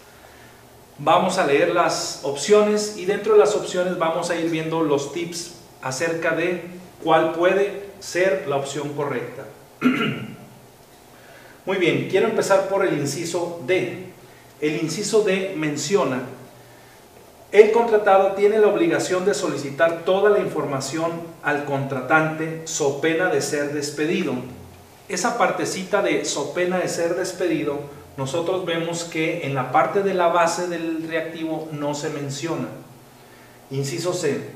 Vamos a leer las opciones y dentro de las opciones vamos a ir viendo los tips acerca de cuál puede ser la opción correcta. Muy bien, quiero empezar por el inciso D. El inciso D menciona: el contratado tiene la obligación de solicitar toda la información al contratante so pena de ser despedido. Esa partecita de so pena de ser despedido, nosotros vemos que en la parte de la base del reactivo no se menciona. Inciso C.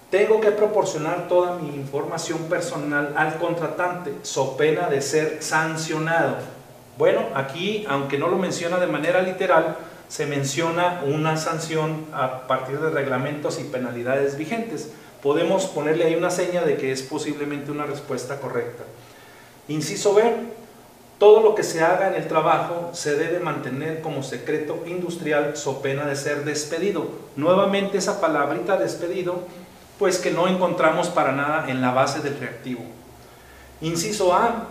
Tengo que proporcionar toda mi información personal al contratante so pena de ser sancionado. Bueno, aquí, aunque no lo menciona de manera literal, se menciona una sanción a partir de reglamentos y penalidades vigentes. Podemos ponerle ahí una seña de que es posiblemente una respuesta correcta. Inciso B. Todo lo que se haga en el trabajo se debe mantener como secreto industrial so pena de ser despedido. Nuevamente esa palabrita despedido, pues que no encontramos para nada en la base del reactivo. Inciso A.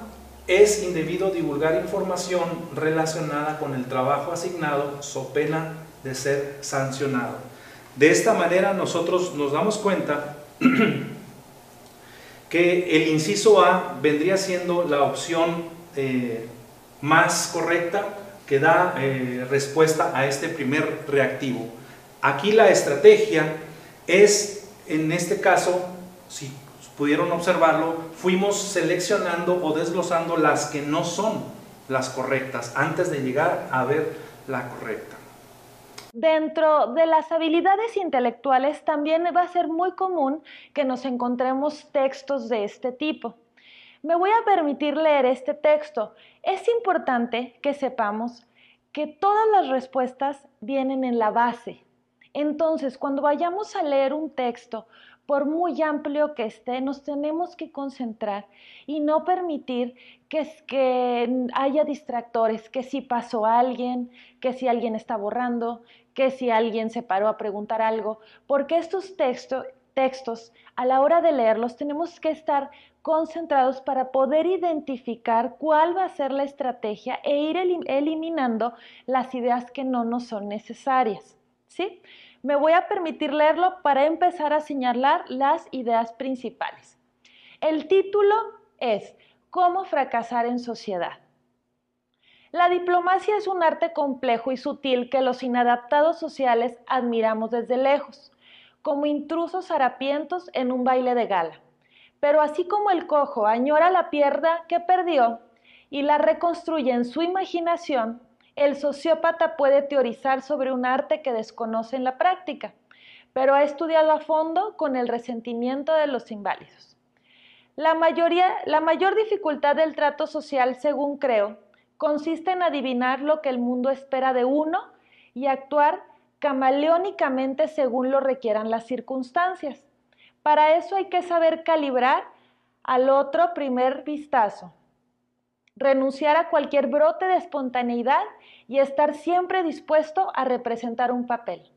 Es indebido divulgar información relacionada con el trabajo asignado so pena de ser sancionado. De esta manera nosotros nos damos cuenta que el inciso A vendría siendo la opción más correcta que da respuesta a este primer reactivo. Aquí la estrategia es, en este caso, si pudieron observarlo, fuimos seleccionando o desglosando las que no son las correctas antes de llegar a ver la correcta. Dentro de las habilidades intelectuales también va a ser muy común que nos encontremos textos de este tipo. Me voy a permitir leer este texto. Es importante que sepamos que todas las respuestas vienen en la base. Entonces, cuando vayamos a leer un texto, por muy amplio que esté, nos tenemos que concentrar y no permitir que haya distractores, que si pasó alguien, que si alguien está borrando, que si alguien se paró a preguntar algo, porque estos textos, a la hora de leerlos, tenemos que estar concentrados para poder identificar cuál va a ser la estrategia e ir eliminando las ideas que no nos son necesarias, ¿sí? Me voy a permitir leerlo para empezar a señalar las ideas principales. El título es ¿Cómo fracasar en sociedad? La diplomacia es un arte complejo y sutil que los inadaptados sociales admiramos desde lejos, como intrusos harapientos en un baile de gala. Pero así como el cojo añora la pierna que perdió y la reconstruye en su imaginación, el sociópata puede teorizar sobre un arte que desconoce en la práctica, pero ha estudiado a fondo con el resentimiento de los inválidos. La mayor dificultad del trato social, según creo, consiste en adivinar lo que el mundo espera de uno y actuar camaleónicamente según lo requieran las circunstancias. Para eso hay que saber calibrar al otro primer vistazo, renunciar a cualquier brote de espontaneidad y estar siempre dispuesto a representar un papel.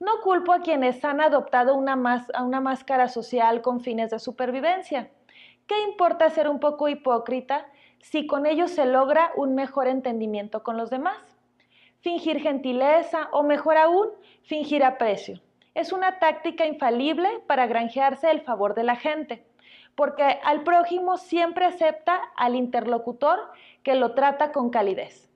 No culpo a quienes han adoptado una máscara social con fines de supervivencia. ¿Qué importa ser un poco hipócrita si con ello se logra un mejor entendimiento con los demás? Fingir gentileza o, mejor aún, fingir aprecio. Es una táctica infalible para granjearse el favor de la gente, porque al prójimo siempre acepta al interlocutor que lo trata con calidez.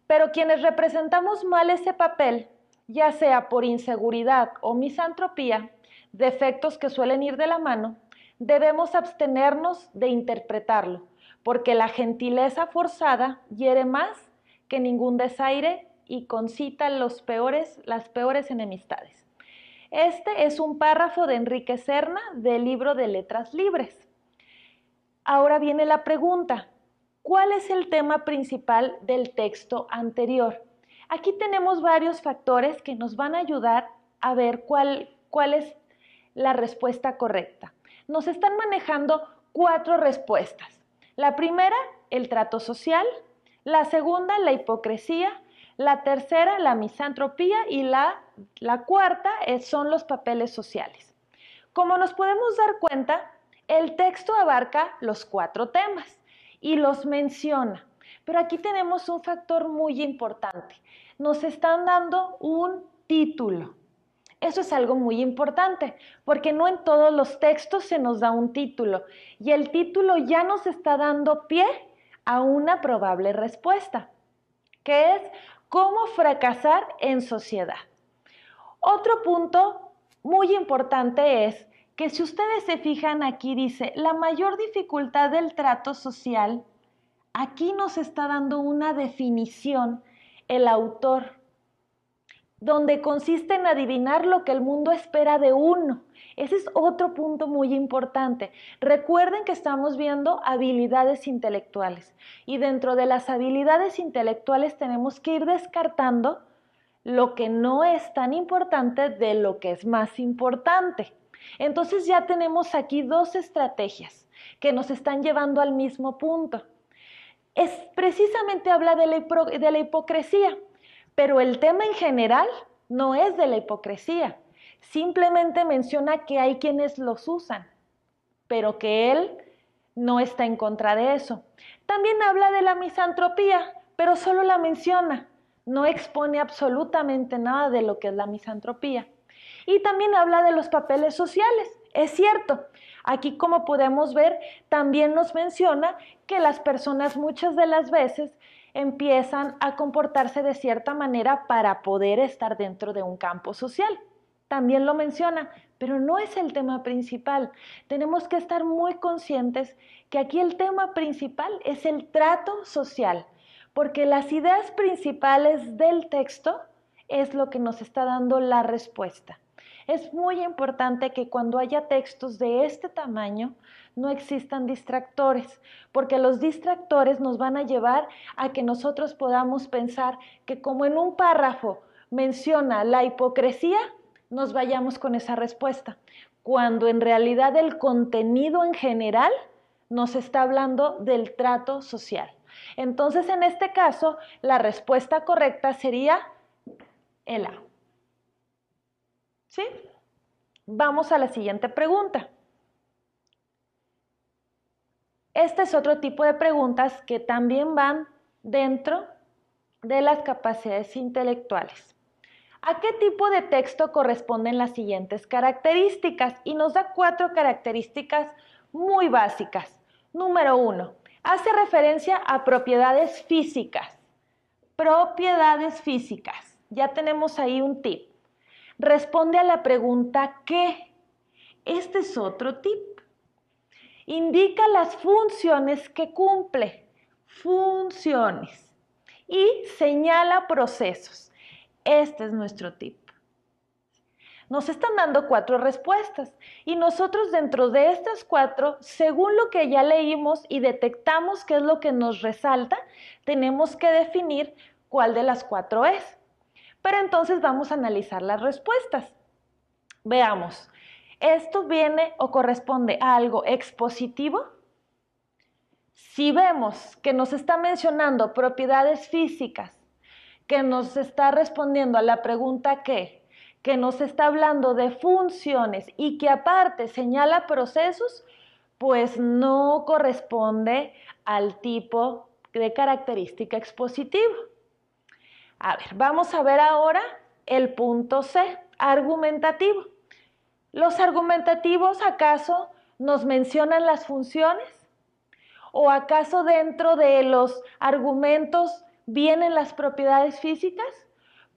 Pero quienes representamos mal ese papel, ya sea por inseguridad o misantropía, defectos que suelen ir de la mano, debemos abstenernos de interpretarlo, porque la gentileza forzada hiere más que ningún desaire y concita las peores enemistades. Este es un párrafo de Enrique Serna del libro de Letras Libres. Ahora viene la pregunta, ¿cuál es el tema principal del texto anterior? Aquí tenemos varios factores que nos van a ayudar a ver cuál es la respuesta correcta. Nos están manejando 4 respuestas. La primera, el trato social. La segunda, la hipocresía. La tercera, la misantropía. Y la cuarta son los papeles sociales. Como nos podemos dar cuenta, el texto abarca los 4 temas y los menciona. Pero aquí tenemos un factor muy importante. Nos están dando un título. Eso es algo muy importante, porque no en todos los textos se nos da un título, y el título ya nos está dando pie a una probable respuesta, que es cómo fracasar en sociedad. Otro punto muy importante es que si ustedes se fijan aquí dice, la mayor dificultad del trato social, aquí nos está dando una definición el autor, donde consiste en adivinar lo que el mundo espera de uno. Ese es otro punto muy importante. Recuerden que estamos viendo habilidades intelectuales y dentro de las habilidades intelectuales tenemos que ir descartando lo que no es tan importante de lo que es más importante. Entonces ya tenemos aquí 2 estrategias que nos están llevando al mismo punto. Precisamente habla de la hipocresía. Pero el tema en general no es de la hipocresía, simplemente menciona que hay quienes los usan, pero que él no está en contra de eso. También habla de la misantropía, pero solo la menciona, no expone absolutamente nada de lo que es la misantropía. Y también habla de los papeles sociales, es cierto. Aquí, como podemos ver, también nos menciona que las personas muchas de las veces empiezan a comportarse de cierta manera para poder estar dentro de un campo social. También lo menciona, pero no es el tema principal. Tenemos que estar muy conscientes que aquí el tema principal es el trato social, porque las ideas principales del texto es lo que nos está dando la respuesta. Es muy importante que cuando haya textos de este tamaño no existan distractores, porque los distractores nos van a llevar a que nosotros podamos pensar que como en un párrafo menciona la hipocresía, nos vayamos con esa respuesta, cuando en realidad el contenido en general nos está hablando del trato social. Entonces, en este caso, la respuesta correcta sería el A. ¿Sí? Vamos a la siguiente pregunta. Este es otro tipo de preguntas que también van dentro de las capacidades intelectuales. ¿A qué tipo de texto corresponden las siguientes características? Y nos da 4 características muy básicas. Número 1, hace referencia a propiedades físicas. Propiedades físicas. Ya tenemos ahí un tip. Responde a la pregunta ¿qué? Este es otro tip. Indica las funciones que cumple. Funciones. Y señala procesos. Este es nuestro tip. Nos están dando 4 respuestas y nosotros dentro de estas 4, según lo que ya leímos y detectamos qué es lo que nos resalta, tenemos que definir cuál de las 4 es. Pero entonces vamos a analizar las respuestas. Veamos, ¿esto viene o corresponde a algo expositivo? Si vemos que nos está mencionando propiedades físicas, que nos está respondiendo a la pregunta ¿qué?, que nos está hablando de funciones y que aparte señala procesos, pues no corresponde al tipo de característica expositiva. A ver, vamos a ver ahora el punto C, argumentativo. ¿Los argumentativos acaso nos mencionan las funciones? ¿O acaso dentro de los argumentos vienen las propiedades físicas?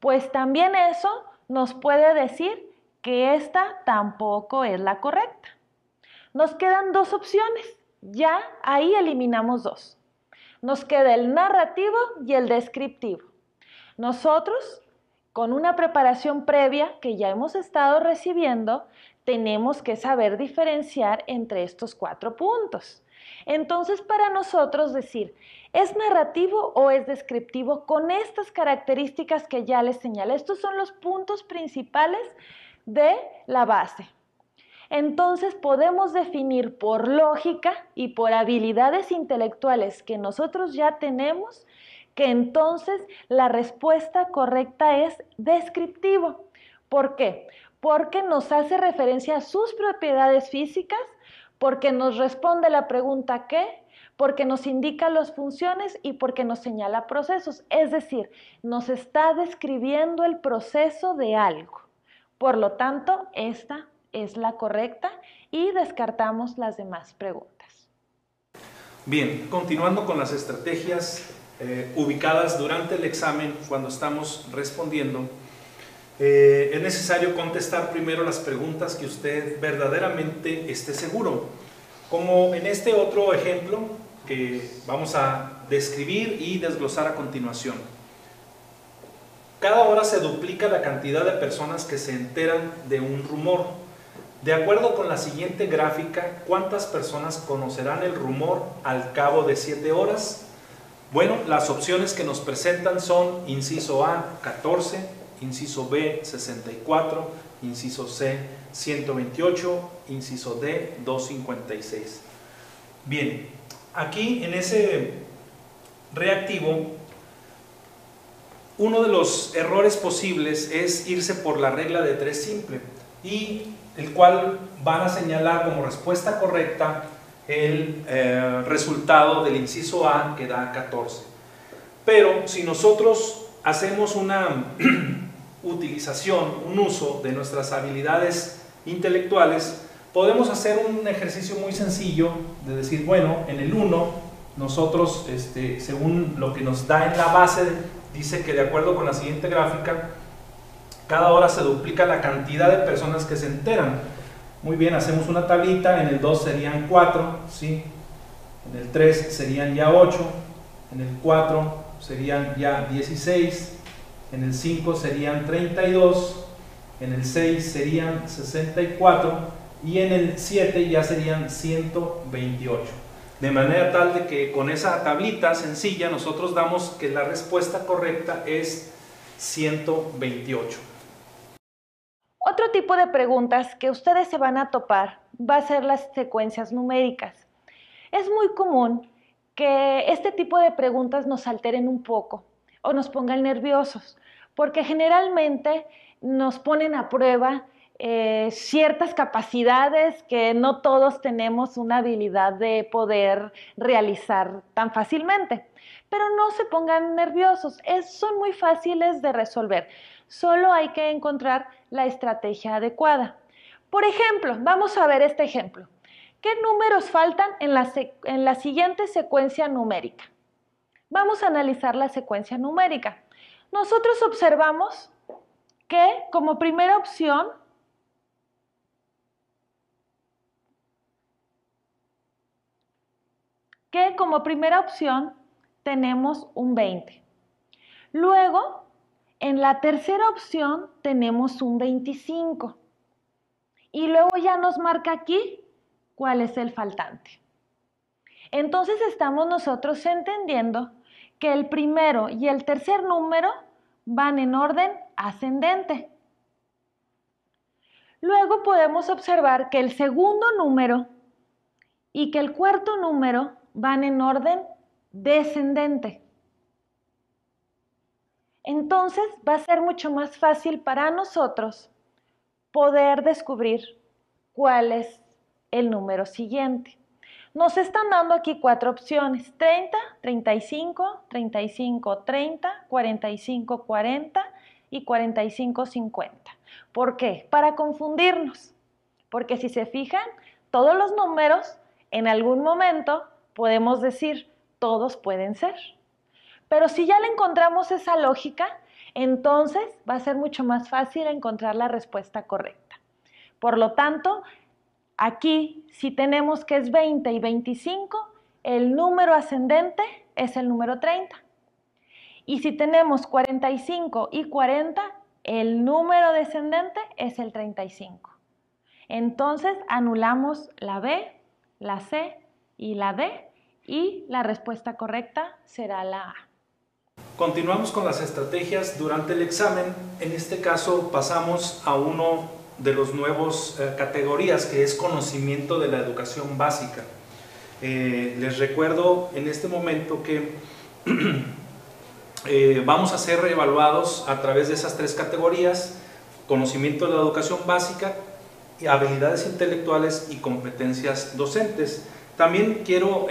Pues también eso nos puede decir que esta tampoco es la correcta. Nos quedan 2 opciones. Ya ahí eliminamos 2. Nos queda el narrativo y el descriptivo. Nosotros, con una preparación previa que ya hemos estado recibiendo, tenemos que saber diferenciar entre estos 4 puntos. Entonces, para nosotros decir, ¿es narrativo o es descriptivo? Con estas características que ya les señalé, estos son los puntos principales de la base. Entonces, podemos definir por lógica y por habilidades intelectuales que nosotros ya tenemos, que entonces la respuesta correcta es descriptivo. ¿Por qué? Porque nos hace referencia a sus propiedades físicas, porque nos responde la pregunta ¿qué?, porque nos indica las funciones y porque nos señala procesos. Es decir, nos está describiendo el proceso de algo. Por lo tanto, esta es la correcta y descartamos las demás preguntas. Bien, continuando con las estrategias ubicadas durante el examen cuando estamos respondiendo, es necesario contestar primero las preguntas que usted verdaderamente esté seguro. Como en este otro ejemplo que vamos a describir y desglosar a continuación. Cada hora se duplica la cantidad de personas que se enteran de un rumor. De acuerdo con la siguiente gráfica, ¿cuántas personas conocerán el rumor al cabo de 7 horas? Bueno, las opciones que nos presentan son inciso A, 14, inciso B, 64, inciso C, 128, inciso D, 256. Bien, aquí en ese reactivo, uno de los errores posibles es irse por la regla de 3 simple, y el cual van a señalar como respuesta correcta el resultado del inciso A, que da 14. Pero si nosotros hacemos una utilización, un uso de nuestras habilidades intelectuales, podemos hacer un ejercicio muy sencillo de decir, bueno, en el 1 nosotros, según lo que nos da en la base, dice que de acuerdo con la siguiente gráfica, cada hora se duplica la cantidad de personas que se enteran. Muy bien, hacemos una tablita, en el 2 serían 4, ¿sí? En el 3 serían ya 8, en el 4 serían ya 16, en el 5 serían 32, en el 6 serían 64 y en el 7 ya serían 128. De manera tal de que con esa tablita sencilla nosotros damos que la respuesta correcta es 128. Otro tipo de preguntas que ustedes se van a topar va a ser las secuencias numéricas. Es muy común que este tipo de preguntas nos alteren un poco o nos pongan nerviosos, porque generalmente nos ponen a prueba ciertas capacidades que no todos tenemos una habilidad de poder realizar tan fácilmente. Pero no se pongan nerviosos, son muy fáciles de resolver. Solo hay que encontrar la estrategia adecuada. Por ejemplo, vamos a ver este ejemplo. ¿Qué números faltan en la siguiente secuencia numérica? Vamos a analizar la secuencia numérica. Nosotros observamos que como primera opción tenemos un 20. Luego, en la tercera opción tenemos un 25. Y luego ya nos marca aquí cuál es el faltante. Entonces estamos nosotros entendiendo que el primero y el tercer número van en orden ascendente. Luego podemos observar que el segundo número y que el cuarto número van en orden descendente. Entonces va a ser mucho más fácil para nosotros poder descubrir cuál es el número siguiente. Nos están dando aquí 4 opciones: 30, 35, 35, 30, 45, 40 y 45, 50. ¿Por qué? Para confundirnos. Porque si se fijan, todos los números en algún momento podemos decir, todos pueden ser. Pero si ya le encontramos esa lógica, entonces va a ser mucho más fácil encontrar la respuesta correcta. Por lo tanto, aquí, si tenemos que es 20 y 25, el número ascendente es el número 30. Y si tenemos 45 y 40, el número descendente es el 35. Entonces, anulamos la B, la C y la D, y la respuesta correcta será la A. Continuamos con las estrategias durante el examen. En este caso pasamos a uno de los nuevos categorías, que es conocimiento de la educación básica. Les recuerdo en este momento que vamos a ser evaluados a través de esas 3 categorías: conocimiento de la educación básica, habilidades intelectuales y competencias docentes. También quiero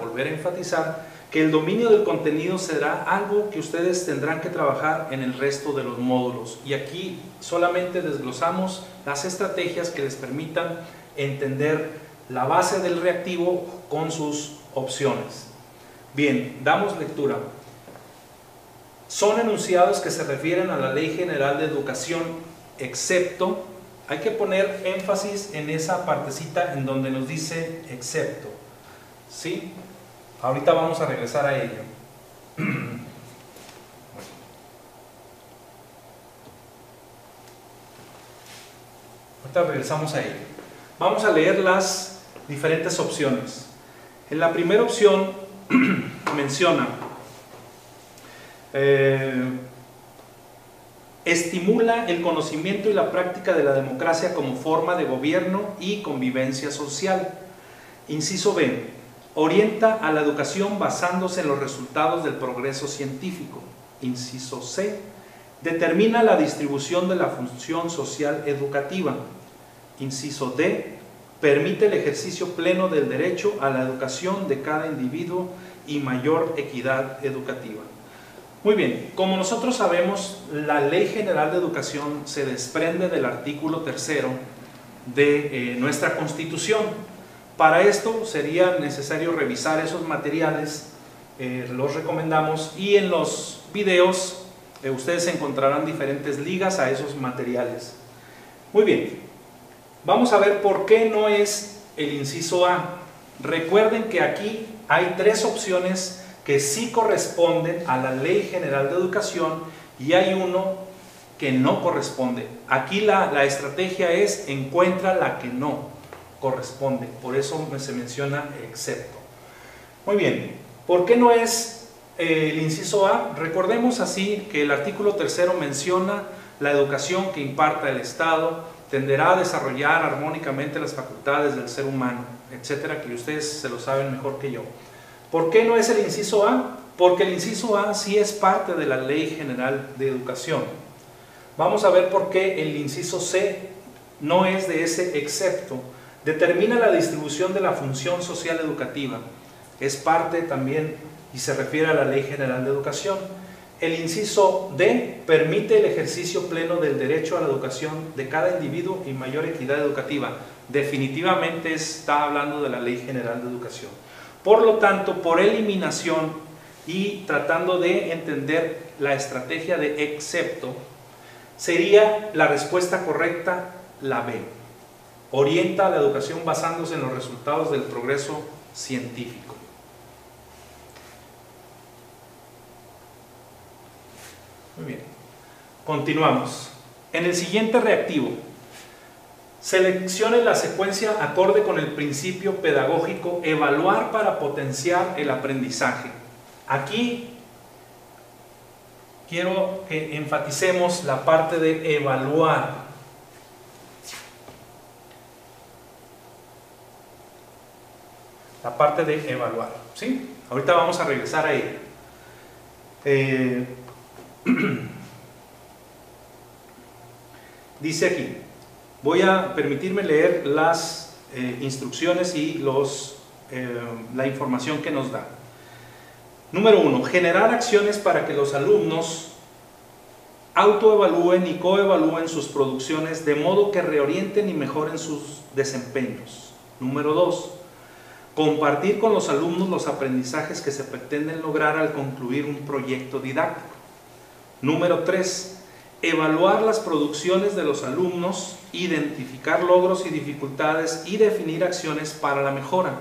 volver a enfatizar que el dominio del contenido será algo que ustedes tendrán que trabajar en el resto de los módulos, y aquí solamente desglosamos las estrategias que les permitan entender la base del reactivo con sus opciones. Bien, damos lectura. Son enunciados que se refieren a la Ley General de Educación, excepto, hay que poner énfasis en esa partecita en donde nos dice excepto, ¿sí? Ahorita vamos a regresar a ello. Ahorita regresamos a ello. Vamos a leer las diferentes opciones. En la primera opción menciona estimula el conocimiento y la práctica de la democracia como forma de gobierno y convivencia social. Inciso B, orienta a la educación basándose en los resultados del progreso científico. Inciso C, determina la distribución de la función social educativa. Inciso D, permite el ejercicio pleno del derecho a la educación de cada individuo y mayor equidad educativa. Muy bien, como nosotros sabemos, la Ley General de Educación se desprende del artículo 3º de nuestra Constitución. Para esto sería necesario revisar esos materiales, los recomendamos, y en los videos ustedes encontrarán diferentes ligas a esos materiales. Muy bien, vamos a ver por qué no es el inciso A. Recuerden que aquí hay 3 opciones que sí corresponden a la Ley General de Educación y hay uno que no corresponde. Aquí la estrategia es encuentra la que no corresponde, por eso se menciona excepto. Muy bien, ¿por qué no es el inciso A? Recordemos así que el artículo 3º menciona la educación que imparta el Estado tenderá a desarrollar armónicamente las facultades del ser humano, etcétera, que ustedes se lo saben mejor que yo. ¿Por qué no es el inciso A? Porque el inciso A sí es parte de la Ley General de Educación. Vamos a ver por qué el inciso C no es de ese excepto. Determina la distribución de la función social educativa. Es parte también y se refiere a la Ley General de Educación. El inciso D permite el ejercicio pleno del derecho a la educación de cada individuo y mayor equidad educativa. Definitivamente está hablando de la Ley General de Educación. Por lo tanto, por eliminación, y tratando de entender la estrategia de excepto, sería la respuesta correcta la B. Orienta la educación basándose en los resultados del progreso científico. Muy bien. Continuamos. En el siguiente reactivo, seleccione la secuencia acorde con el principio pedagógico evaluar para potenciar el aprendizaje. Aquí quiero que enfaticemos la parte de evaluar. La parte de evaluar, ¿sí? Ahorita vamos a regresar a ella. Dice aquí, voy a permitirme leer las instrucciones y la información que nos da. Número 1, generar acciones para que los alumnos autoevalúen y coevalúen sus producciones de modo que reorienten y mejoren sus desempeños. Número 2, compartir con los alumnos los aprendizajes que se pretenden lograr al concluir un proyecto didáctico. Número 3, evaluar las producciones de los alumnos, identificar logros y dificultades y definir acciones para la mejora.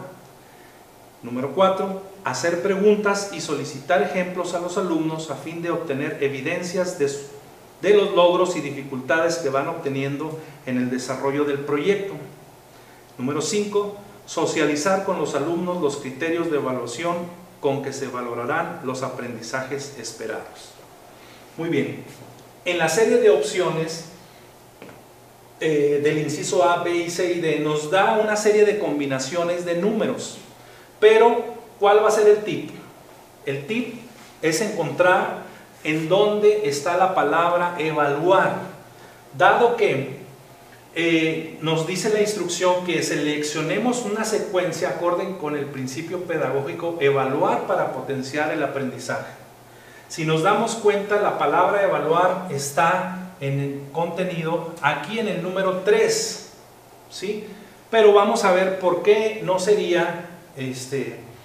Número 4, hacer preguntas y solicitar ejemplos a los alumnos a fin de obtener evidencias de los logros y dificultades que van obteniendo en el desarrollo del proyecto. Número 5, socializar con los alumnos los criterios de evaluación con que se valorarán los aprendizajes esperados. Muy bien, en la serie de opciones del inciso A, B, y C y D nos da una serie de combinaciones de números, pero ¿cuál va a ser el tip? El tip es encontrar en dónde está la palabra evaluar, dado que nos dice la instrucción que seleccionemos una secuencia acorde con el principio pedagógico evaluar para potenciar el aprendizaje. Si nos damos cuenta, la palabra evaluar está en el contenido aquí en el número 3, ¿sí? Pero vamos a ver por qué no sería,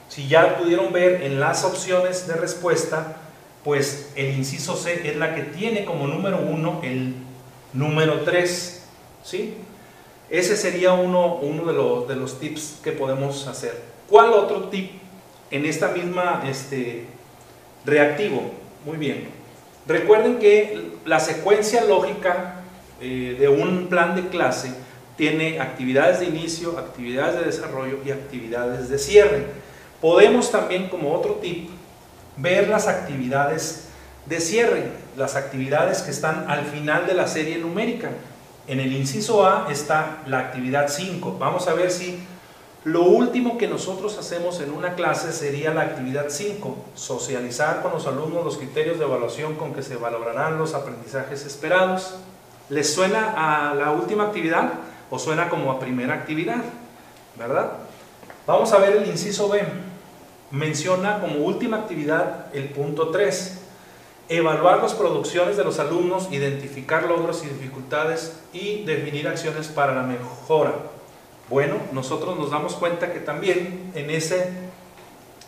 si ya pudieron ver en las opciones de respuesta, pues el inciso C es la que tiene como número 1 el número 3. ¿Sí? Ese sería uno de los tips que podemos hacer. ¿Cuál otro tip en esta misma reactivo? Muy bien. Recuerden que la secuencia lógica de un plan de clase tiene actividades de inicio, actividades de desarrollo y actividades de cierre. Podemos también, como otro tip, ver las actividades de cierre, las actividades que están al final de la serie numérica. En el inciso A está la actividad 5. Vamos a ver si lo último que nosotros hacemos en una clase sería la actividad 5. Socializar con los alumnos los criterios de evaluación con que se valorarán los aprendizajes esperados. ¿Les suena a la última actividad o suena como a primera actividad? ¿Verdad? Vamos a ver el inciso B. Menciona como última actividad el punto 3. Evaluar las producciones de los alumnos, identificar logros y dificultades y definir acciones para la mejora. Bueno, nosotros nos damos cuenta que también en ese,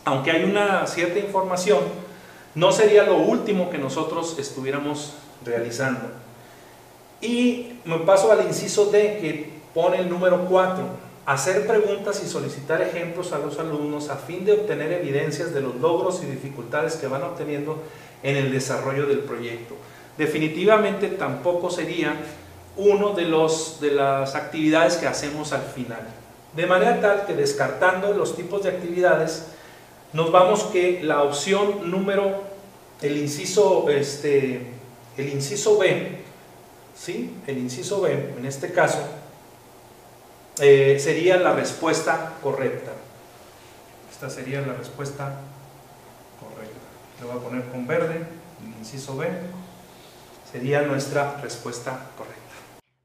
aunque hay una cierta información, no sería lo último que nosotros estuviéramos realizando. Y me paso al inciso D, que pone el número 4. Hacer preguntas y solicitar ejemplos a los alumnos a fin de obtener evidencias de los logros y dificultades que van obteniendo en el desarrollo del proyecto. Definitivamente tampoco sería uno de las actividades que hacemos al final. De manera tal que, descartando los tipos de actividades, nos vamos que la opción número, el inciso B, ¿sí? El inciso B, en este caso, sería la respuesta correcta. Esta sería la respuesta correcta. Le voy a poner con verde, el inciso B, sería nuestra respuesta correcta.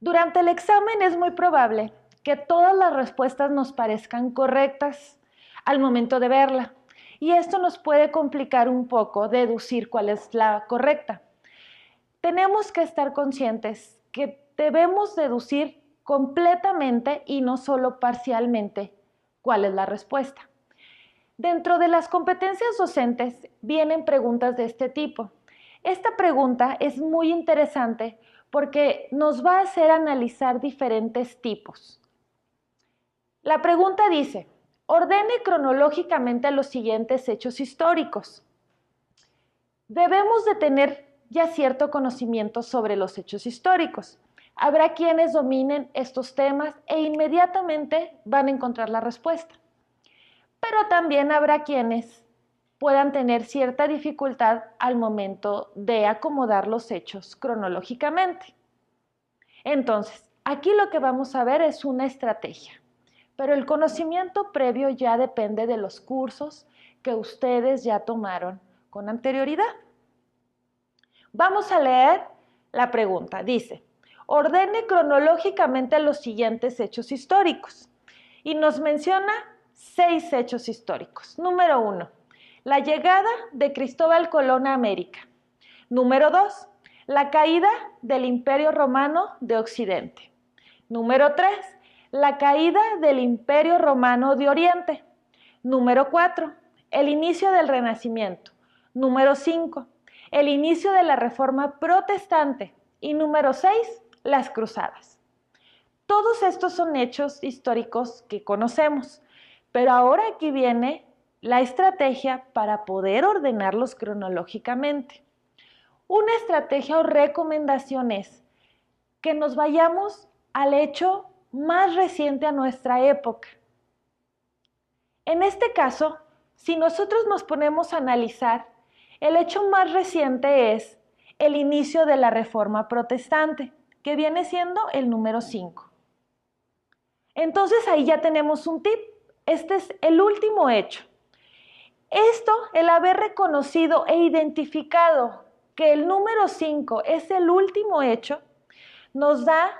Durante el examen es muy probable que todas las respuestas nos parezcan correctas al momento de verla, y esto nos puede complicar un poco deducir cuál es la correcta. Tenemos que estar conscientes que debemos deducir completamente y no solo parcialmente cuál es la respuesta. Dentro de las competencias docentes vienen preguntas de este tipo. Esta pregunta es muy interesante porque nos va a hacer analizar diferentes tipos. La pregunta dice, ordene cronológicamente los siguientes hechos históricos. Debemos de tener ya cierto conocimiento sobre los hechos históricos. Habrá quienes dominen estos temas e inmediatamente van a encontrar la respuesta. Pero también habrá quienes puedan tener cierta dificultad al momento de acomodar los hechos cronológicamente. Entonces, aquí lo que vamos a ver es una estrategia, pero el conocimiento previo ya depende de los cursos que ustedes ya tomaron con anterioridad. Vamos a leer la pregunta. Dice, ordene cronológicamente los siguientes hechos históricos y nos menciona 6 hechos históricos. Número 1, la llegada de Cristóbal Colón a América. Número 2, la caída del Imperio Romano de Occidente. Número 3, la caída del Imperio Romano de Oriente. Número 4, el inicio del Renacimiento. Número 5, el inicio de la Reforma Protestante. Y número 6, las Cruzadas. Todos estos son hechos históricos que conocemos, pero ahora aquí viene la estrategia para poder ordenarlos cronológicamente. Una estrategia o recomendación es que nos vayamos al hecho más reciente a nuestra época. En este caso, si nosotros nos ponemos a analizar, el hecho más reciente es el inicio de la Reforma Protestante, que viene siendo el número 5. Entonces ahí ya tenemos un tip. Este es el último hecho. Esto, el haber reconocido e identificado que el número 5 es el último hecho, nos da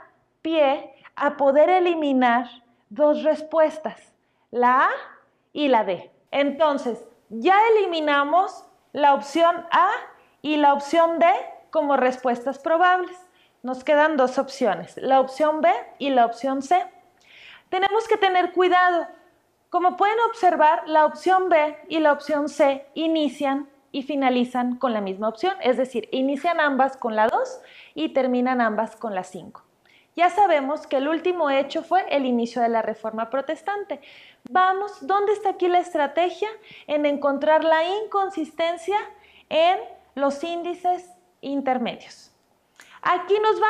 pie a poder eliminar 2 respuestas, la A y la D. Entonces, ya eliminamos la opción A y la opción D como respuestas probables. Nos quedan 2 opciones, la opción B y la opción C. Tenemos que tener cuidado. Como pueden observar, la opción B y la opción C inician y finalizan con la misma opción, es decir, inician ambas con la 2 y terminan ambas con la 5. Ya sabemos que el último hecho fue el inicio de la Reforma Protestante. Vamos, ¿dónde está aquí la estrategia? En encontrar la inconsistencia en los índices intermedios. Aquí nos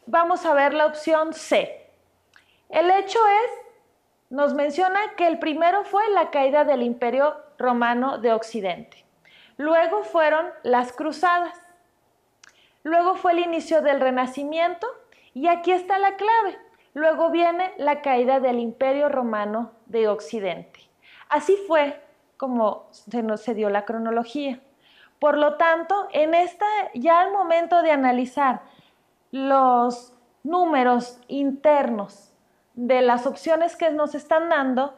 vamos a ver la opción C. El hecho nos menciona que el primero fue la caída del Imperio Romano de Occidente. Luego fueron las Cruzadas. Luego fue el inicio del Renacimiento y aquí está la clave. Luego viene la caída del Imperio Romano de Occidente. Así fue como se dio la cronología. Por lo tanto, ya al momento de analizar los números internos de las opciones que nos están dando,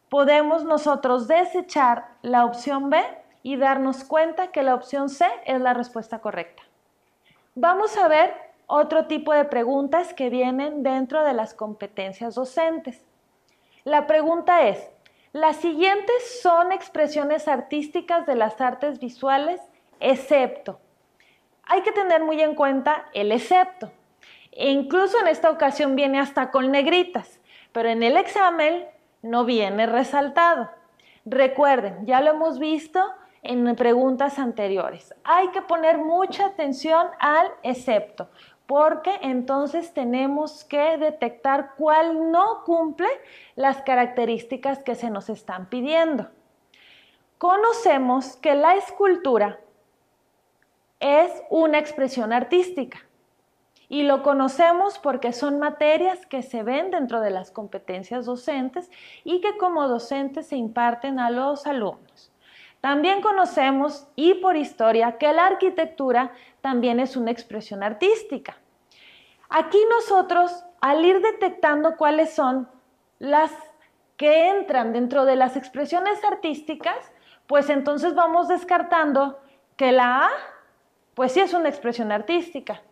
podemos nosotros desechar la opción B y darnos cuenta que la opción C es la respuesta correcta. Vamos a ver otro tipo de preguntas que vienen dentro de las competencias docentes. La pregunta es, las siguientes son expresiones artísticas de las artes visuales, excepto. Hay que tener muy en cuenta el excepto. E incluso en esta ocasión viene hasta con negritas, pero en el examen no viene resaltado. Recuerden, ya lo hemos visto en preguntas anteriores. Hay que poner mucha atención al excepto, porque entonces tenemos que detectar cuál no cumple las características que se nos están pidiendo. Conocemos que la escultura es una expresión artística y lo conocemos porque son materias que se ven dentro de las competencias docentes y que como docentes se imparten a los alumnos. También conocemos, y por historia, que la arquitectura también es una expresión artística. Aquí nosotros, al ir detectando cuáles son las que entran dentro de las expresiones artísticas, pues entonces vamos descartando que la A, pues sí es una expresión artística.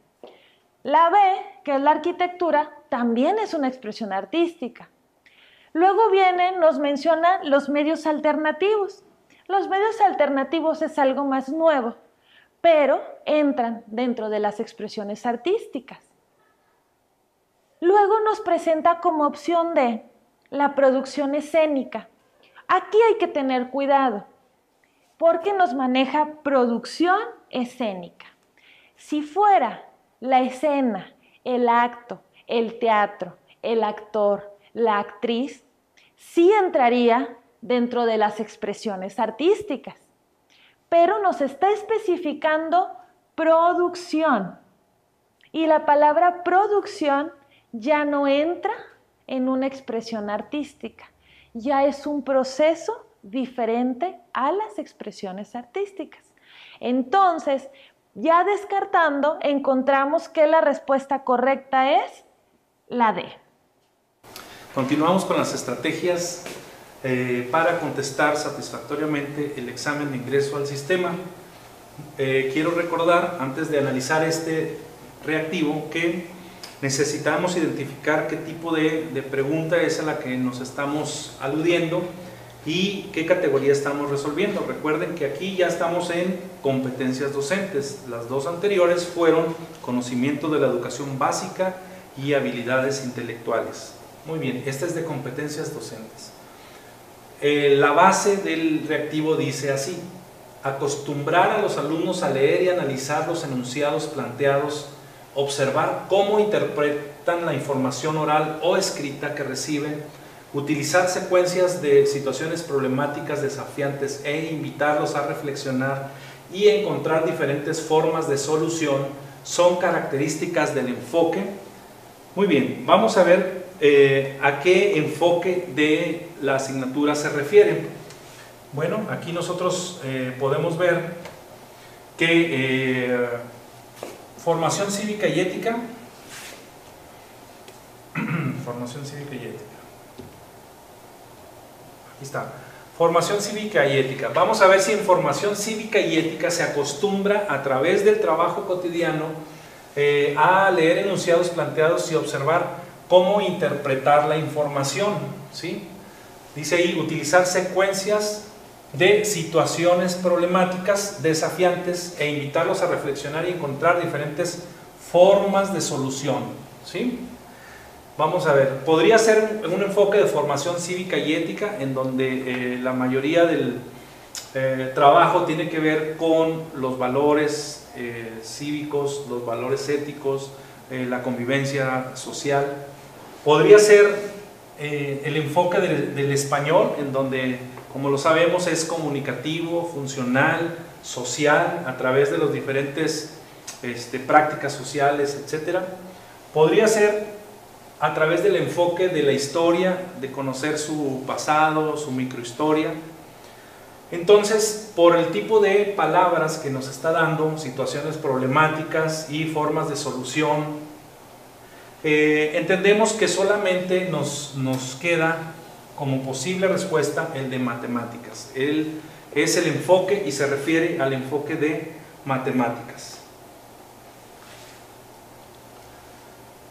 La B, que es la arquitectura, también es una expresión artística. Luego nos mencionan los medios alternativos. Los medios alternativos es algo más nuevo, pero entran dentro de las expresiones artísticas. Luego nos presenta como opción D la producción escénica. Aquí hay que tener cuidado, porque nos maneja producción escénica. Si fuera la escena, el acto, el teatro, el actor, la actriz, sí entraría dentro de las expresiones artísticas, pero nos está especificando producción. Y la palabra producción ya no entra en una expresión artística, ya es un proceso diferente a las expresiones artísticas. Entonces, ya descartando, encontramos que la respuesta correcta es la D. Continuamos con las estrategias para contestar satisfactoriamente el examen de ingreso al sistema. Quiero recordar, antes de analizar este reactivo, que necesitamos identificar qué tipo de pregunta es a la que nos estamos aludiendo y qué categoría estamos resolviendo. Recuerden que aquí ya estamos en competencias docentes. Las dos anteriores fueron conocimiento de la educación básica y habilidades intelectuales. Muy bien, esta es de competencias docentes. La base del reactivo dice así: acostumbrar a los alumnos a leer y analizar los enunciados planteados, observar cómo interpretan la información oral o escrita que reciben, utilizar secuencias de situaciones problemáticas desafiantes e invitarlos a reflexionar y encontrar diferentes formas de solución son características del enfoque. Muy bien, vamos a ver a qué enfoque de la asignatura se refiere. Bueno, aquí nosotros podemos ver que formación cívica y ética, formación cívica y ética, aquí está, formación cívica y ética. Vamos a ver si en formación cívica y ética se acostumbra a través del trabajo cotidiano a leer enunciados planteados y observar cómo interpretar la información, ¿sí? Dice ahí, utilizar secuencias de situaciones problemáticas desafiantes e invitarlos a reflexionar y encontrar diferentes formas de solución, ¿sí? Vamos a ver, podría ser un enfoque de formación cívica y ética en donde la mayoría del trabajo tiene que ver con los valores cívicos, los valores éticos, la convivencia social. Podría ser el enfoque del español, en donde, como lo sabemos, es comunicativo, funcional, social, a través de las diferentes prácticas sociales, etc. Podría ser a través del enfoque de la historia, de conocer su pasado, su microhistoria. Entonces, por el tipo de palabras que nos está dando, situaciones problemáticas y formas de solución, entendemos que solamente nos queda como posible respuesta el de matemáticas. Él es el enfoque y se refiere al enfoque de matemáticas.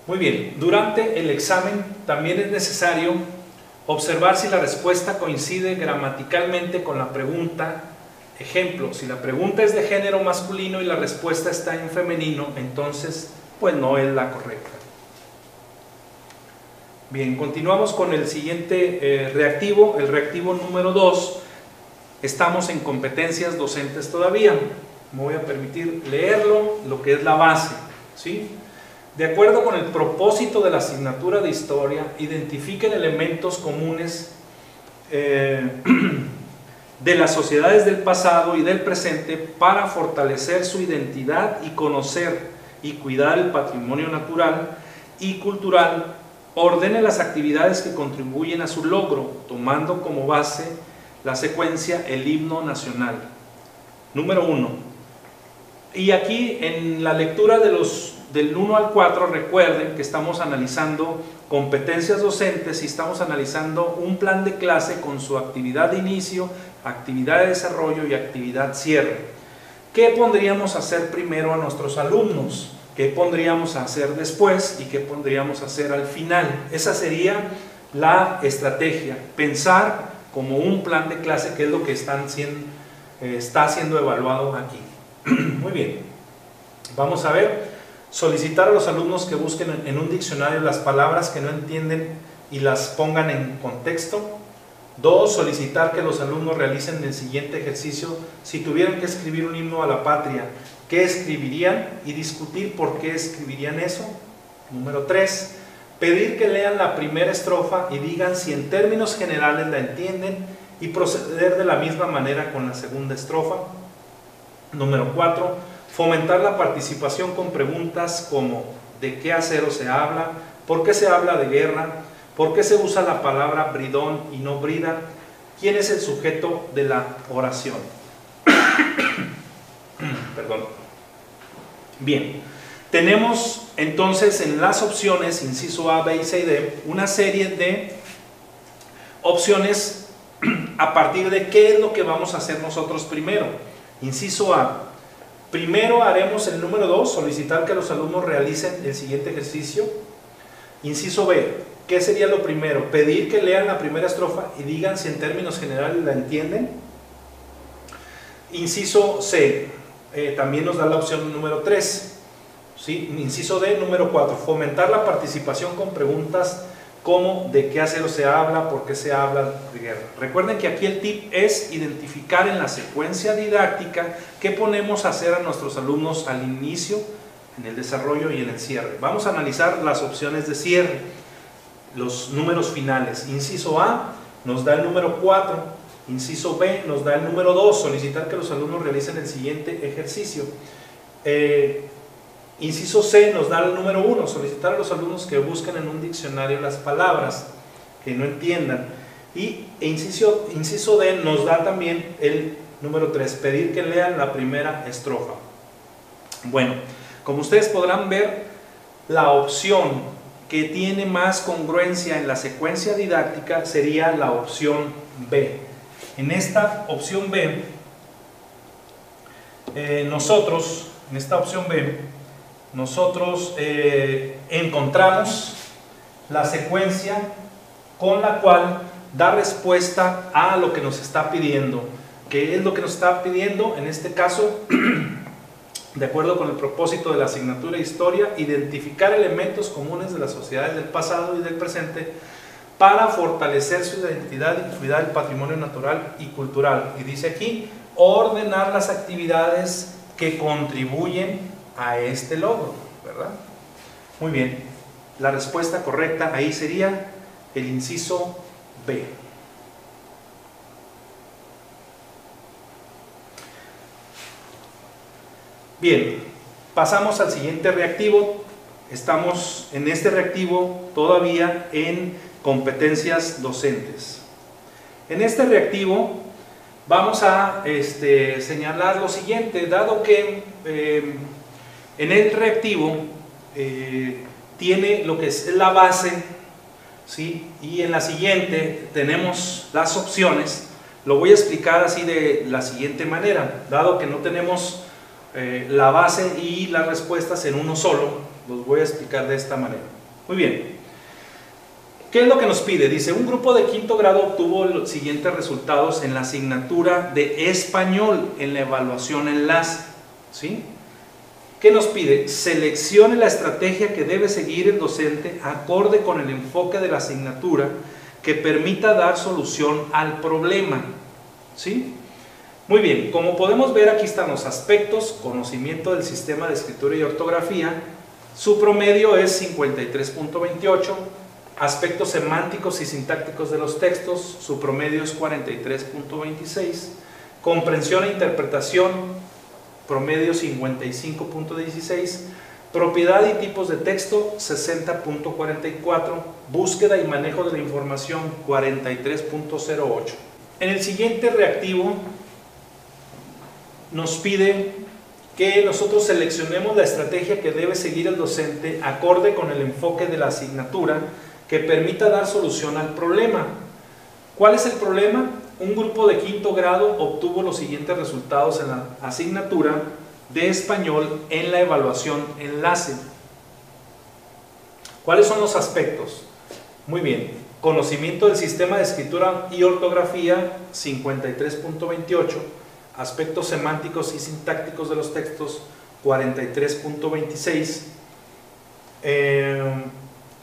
Muy bien, durante el examen también es necesario observar si la respuesta coincide gramaticalmente con la pregunta. Ejemplo, si la pregunta es de género masculino y la respuesta está en femenino, entonces pues no es la correcta. Bien, continuamos con el siguiente reactivo, el reactivo número 2. Estamos en competencias docentes todavía. Me voy a permitir leerlo, lo que es la base, ¿sí? De acuerdo con el propósito de la asignatura de historia, identifiquen elementos comunes de las sociedades del pasado y del presente para fortalecer su identidad y conocer y cuidar el patrimonio natural y cultural. Ordene las actividades que contribuyen a su logro, tomando como base la secuencia el himno nacional. Número 1. Y aquí en la lectura del 1 al 4, recuerden que estamos analizando competencias docentes y estamos analizando un plan de clase con su actividad de inicio, actividad de desarrollo y actividad cierre. ¿Qué pondríamos a hacer primero a nuestros alumnos? ¿Qué pondríamos a hacer después y qué pondríamos a hacer al final? Esa sería la estrategia, pensar como un plan de clase, que es lo que está siendo evaluado aquí. Muy bien, vamos a ver, solicitar a los alumnos que busquen en un diccionario las palabras que no entienden y las pongan en contexto. 2. Solicitar que los alumnos realicen el siguiente ejercicio: si tuvieran que escribir un himno a la patria, ¿qué escribirían? Y discutir por qué escribirían eso. Número 3. Pedir que lean la primera estrofa y digan si en términos generales la entienden y proceder de la misma manera con la segunda estrofa. Número 4. Fomentar la participación con preguntas como: ¿de qué acero se habla? ¿Por qué se habla de guerra? ¿Por qué se usa la palabra bridón y no brida? ¿Quién es el sujeto de la oración? Perdón. Bien, tenemos entonces en las opciones, inciso A, B, C y D, una serie de opciones a partir de qué es lo que vamos a hacer nosotros primero. Inciso A, primero haremos el número 2, solicitar que los alumnos realicen el siguiente ejercicio. Inciso B, ¿qué sería lo primero? Pedir que lean la primera estrofa y digan si en términos generales la entienden. Inciso C, también nos da la opción número 3. ¿Sí? Inciso D, número 4, fomentar la participación con preguntas como: ¿de qué acero se habla? ¿Por qué se habla de guerra? Recuerden que aquí el tip es identificar en la secuencia didáctica qué ponemos a hacer a nuestros alumnos al inicio, en el desarrollo y en el cierre. Vamos a analizar las opciones de cierre, los números finales. Inciso A nos da el número 4, inciso B nos da el número 2, solicitar que los alumnos realicen el siguiente ejercicio. Inciso C nos da el número 1, solicitar a los alumnos que busquen en un diccionario las palabras que no entiendan. Y inciso D nos da también el número 3, pedir que lean la primera estrofa. Bueno, como ustedes podrán ver, la opción que tiene más congruencia en la secuencia didáctica sería la opción B. En esta opción B, nosotros encontramos la secuencia con la cual da respuesta a lo que nos está pidiendo. ¿Qué es lo que nos está pidiendo? En este caso, de acuerdo con el propósito de la asignatura de Historia, identificar elementos comunes de las sociedades del pasado y del presente para fortalecer su identidad y cuidar el patrimonio natural y cultural. Y dice aquí, ordenar las actividades que contribuyen a este logro, ¿verdad? Muy bien, la respuesta correcta ahí sería el inciso B. Bien, pasamos al siguiente reactivo. Estamos en este reactivo todavía en competencias docentes. En este reactivo vamos a señalar lo siguiente, dado que en el reactivo tiene lo que es la base, ¿sí? Y en la siguiente tenemos las opciones. Lo voy a explicar así de la siguiente manera, dado que no tenemos la base y las respuestas en uno solo, los voy a explicar de esta manera. Muy bien, ¿qué es lo que nos pide? Dice, un grupo de quinto grado obtuvo los siguientes resultados en la asignatura de español en la evaluación enlace, ¿sí? ¿Qué nos pide? Seleccione la estrategia que debe seguir el docente acorde con el enfoque de la asignatura que permita dar solución al problema, ¿sí? Muy bien, como podemos ver, aquí están los aspectos: conocimiento del sistema de escritura y ortografía, su promedio es 53.28, aspectos semánticos y sintácticos de los textos, su promedio es 43.26, comprensión e interpretación, promedio 55.16, propiedad y tipos de texto 60.44, búsqueda y manejo de la información 43.08. En el siguiente reactivo nos pide que nosotros seleccionemos la estrategia que debe seguir el docente acorde con el enfoque de la asignatura que permita dar solución al problema. ¿Cuál es el problema? Un grupo de quinto grado obtuvo los siguientes resultados en la asignatura de español en la evaluación enlace. ¿Cuáles son los aspectos? Muy bien, conocimiento del sistema de escritura y ortografía, 53.28, aspectos semánticos y sintácticos de los textos, 43.26,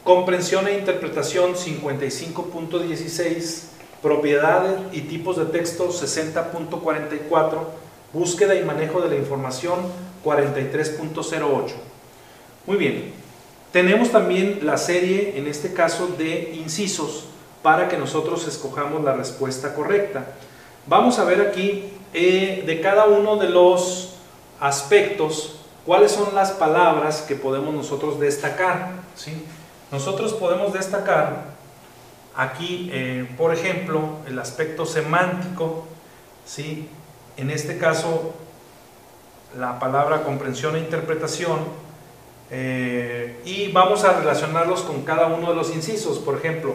comprensión e interpretación, 55.16, propiedades y tipos de texto, 60.44, búsqueda y manejo de la información, 43.08. Muy bien, tenemos también la serie, en este caso, de incisos para que nosotros escojamos la respuesta correcta. Vamos a ver aquí de cada uno de los aspectos cuáles son las palabras que podemos nosotros destacar, ¿sí? Nosotros podemos destacar aquí, por ejemplo, el aspecto semántico, ¿sí? En este caso, la palabra comprensión e interpretación, y vamos a relacionarlos con cada uno de los incisos. Por ejemplo,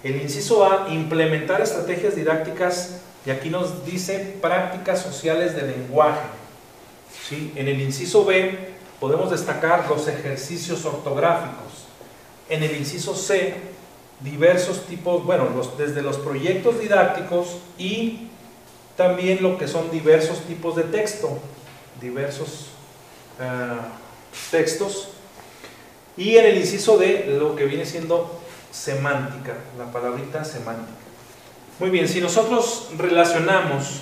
el inciso A, implementar estrategias didácticas, y aquí nos dice prácticas sociales de lenguaje, ¿sí? En el inciso B podemos destacar los ejercicios ortográficos. En el inciso C, diversos tipos, bueno, desde los proyectos didácticos y también lo que son diversos tipos de texto, diversos textos. Y en el inciso D, lo que viene siendo semántica, la palabrita semántica. Muy bien, si nosotros relacionamos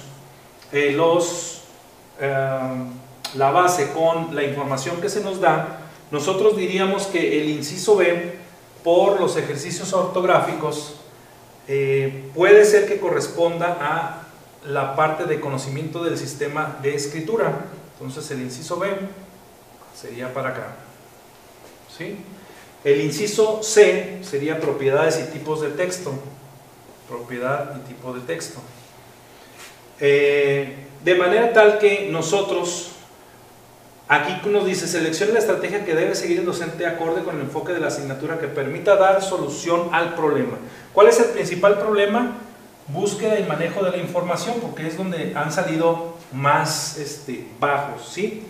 la base con la información que se nos da, nosotros diríamos que el inciso B, por los ejercicios ortográficos, puede ser que corresponda a la parte de conocimiento del sistema de escritura. Entonces el inciso B sería para acá, ¿sí? El inciso C sería propiedades y tipos de texto. Propiedad y tipo de texto. De manera tal que nosotros, aquí nos dice, seleccione la estrategia que debe seguir el docente acorde con el enfoque de la asignatura que permita dar solución al problema. ¿Cuál es el principal problema? Búsqueda y manejo de la información, porque es donde han salido más bajos, ¿sí?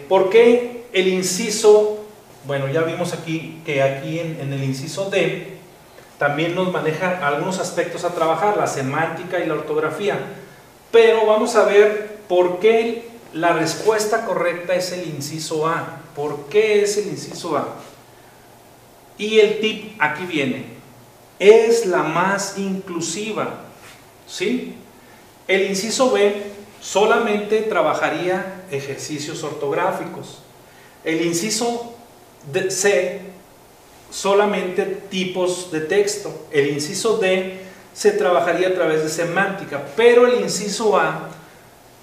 ¿Por qué el inciso? Bueno, ya vimos aquí que aquí en el inciso D también nos maneja algunos aspectos a trabajar, la semántica y la ortografía, pero vamos a ver por qué la respuesta correcta es el inciso A. ¿Por qué es el inciso A? Y el tip aquí viene, es la más inclusiva, ¿sí? El inciso B solamente trabajaría ejercicios ortográficos. El inciso C solamente tipos de texto. El inciso D se trabajaría a través de semántica, pero el inciso A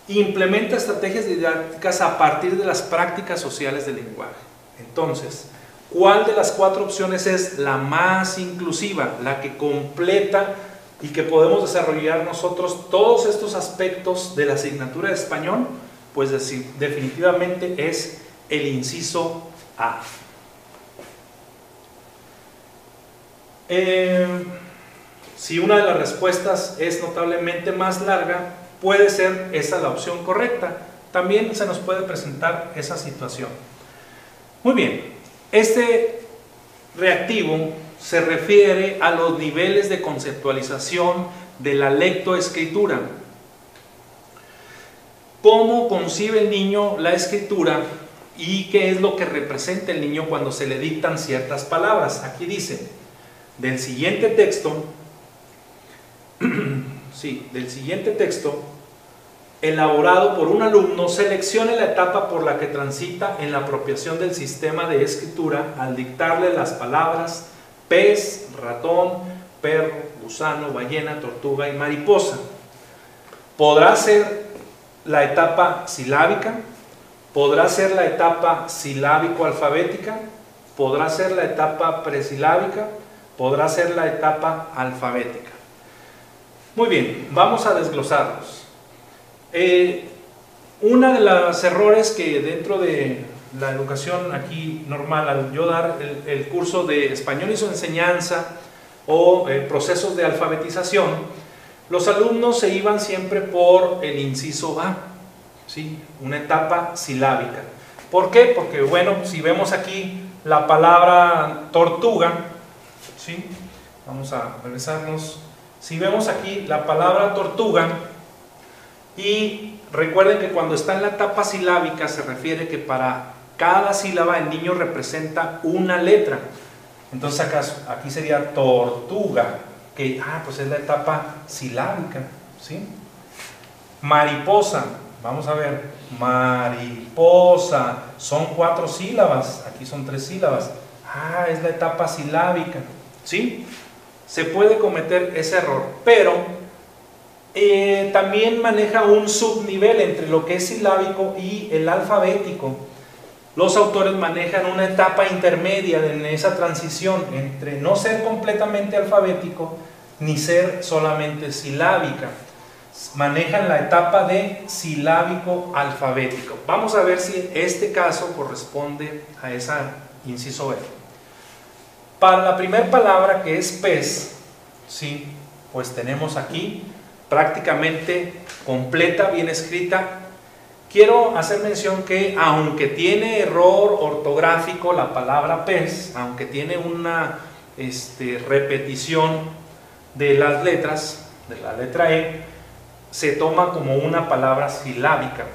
implementa estrategias didácticas a partir de las prácticas sociales del lenguaje. Entonces, ¿cuál de las cuatro opciones es la más inclusiva, la que completa y que podemos desarrollar nosotros todos estos aspectos de la asignatura de español? Pues definitivamente es el inciso A. Si una de las respuestas es notablemente más larga, puede ser esa la opción correcta. También se nos puede presentar esa situación. Muy bien, este reactivo se refiere a los niveles de conceptualización de la lectoescritura. ¿Cómo concibe el niño la escritura y qué es lo que representa el niño cuando se le dictan ciertas palabras? Aquí dice, del siguiente texto, elaborado por un alumno, seleccione la etapa por la que transita en la apropiación del sistema de escritura al dictarle las palabras pez, ratón, perro, gusano, ballena, tortuga y mariposa. Podrá ser la etapa silábica, podrá ser la etapa silábico-alfabética, podrá ser la etapa presilábica, podrá ser la etapa alfabética. Muy bien, vamos a desglosarlos. Uno de los errores que dentro de la educación aquí normal, al yo dar el curso de español y su enseñanza o procesos de alfabetización, los alumnos se iban siempre por el inciso A, ¿sí? Una etapa silábica. ¿Por qué? Porque, bueno, si vemos aquí la palabra tortuga, ¿sí? Vamos a regresarnos. Si vemos aquí la palabra tortuga, y recuerden que cuando está en la etapa silábica se refiere que para cada sílaba el niño representa una letra. Entonces aquí sería tortuga, que pues es la etapa silábica, ¿sí? Mariposa, vamos a ver, mariposa, son 4 sílabas, aquí son 3 sílabas. Es la etapa silábica, ¿sí? Se puede cometer ese error, pero también maneja un subnivel entre lo que es silábico y el alfabético. Los autores manejan una etapa intermedia en esa transición entre no ser completamente alfabético ni ser solamente silábica. Manejan la etapa de silábico alfabético. Vamos a ver si este caso corresponde a esa inciso B. Para la primera palabra, que es pez, ¿sí? Pues tenemos aquí prácticamente completa, bien escrita. Quiero hacer mención que aunque tiene error ortográfico la palabra pez, aunque tiene una repetición de las letras, de la letra E, se toma como una palabra silábica,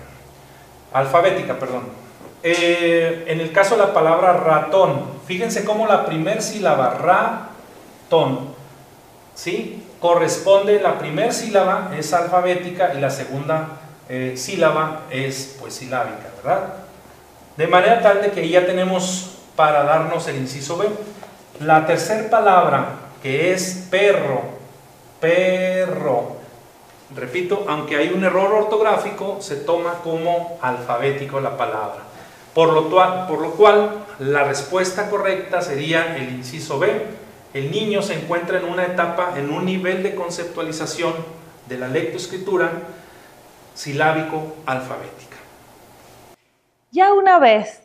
alfabética, perdón. En el caso de la palabra ratón, fíjense cómo la primera sílaba, ratón, ¿sí? Corresponde, la primera sílaba es alfabética y la segunda sílaba es pues silábica, ¿verdad? De manera tal de que ya tenemos para darnos el inciso B. La tercera palabra, que es perro, perro, repito, aunque hay un error ortográfico, se toma como alfabético la palabra. Por lo cual, la respuesta correcta sería el inciso B. El niño se encuentra en una etapa, en un nivel de conceptualización de la lectoescritura silábico-alfabética. Ya una vez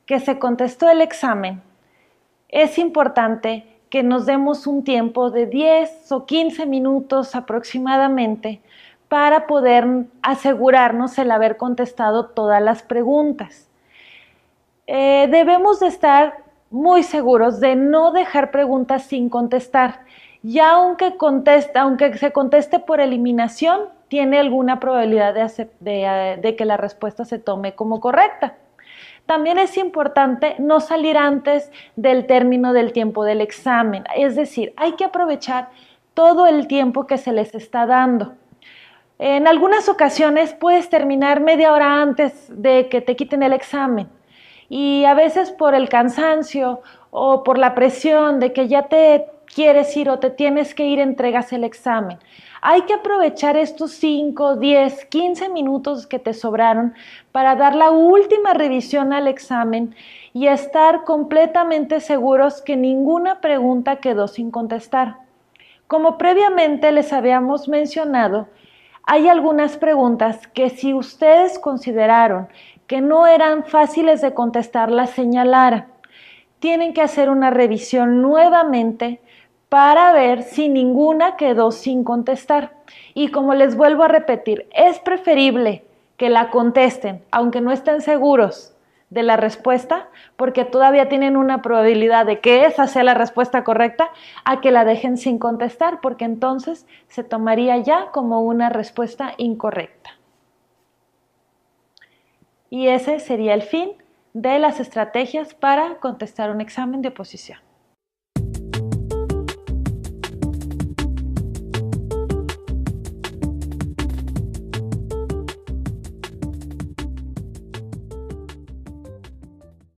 que se contestó el examen, es importante que nos demos un tiempo de 10 o 15 minutos aproximadamente para poder asegurarnos el haber contestado todas las preguntas. Debemos de estar muy seguros de no dejar preguntas sin contestar. Ya aunque se conteste por eliminación, tiene alguna probabilidad de que la respuesta se tome como correcta. También es importante no salir antes del término del tiempo del examen, es decir, hay que aprovechar todo el tiempo que se les está dando. En algunas ocasiones puedes terminar media hora antes de que te quiten el examen y a veces por el cansancio o por la presión de que ya te quieres ir o te tienes que ir, entregas el examen. Hay que aprovechar estos 5, 10, 15 minutos que te sobraron para dar la última revisión al examen y estar completamente seguros que ninguna pregunta quedó sin contestar. Como previamente les habíamos mencionado, hay algunas preguntas que si ustedes consideraron que no eran fáciles de contestar, las señalaran. Tienen que hacer una revisión nuevamente para ver si ninguna quedó sin contestar. Y como les vuelvo a repetir, es preferible que la contesten, aunque no estén seguros de la respuesta, porque todavía tienen una probabilidad de que esa sea la respuesta correcta, a que la dejen sin contestar, porque entonces se tomaría ya como una respuesta incorrecta. Y ese sería el fin de las estrategias para contestar un examen de oposición.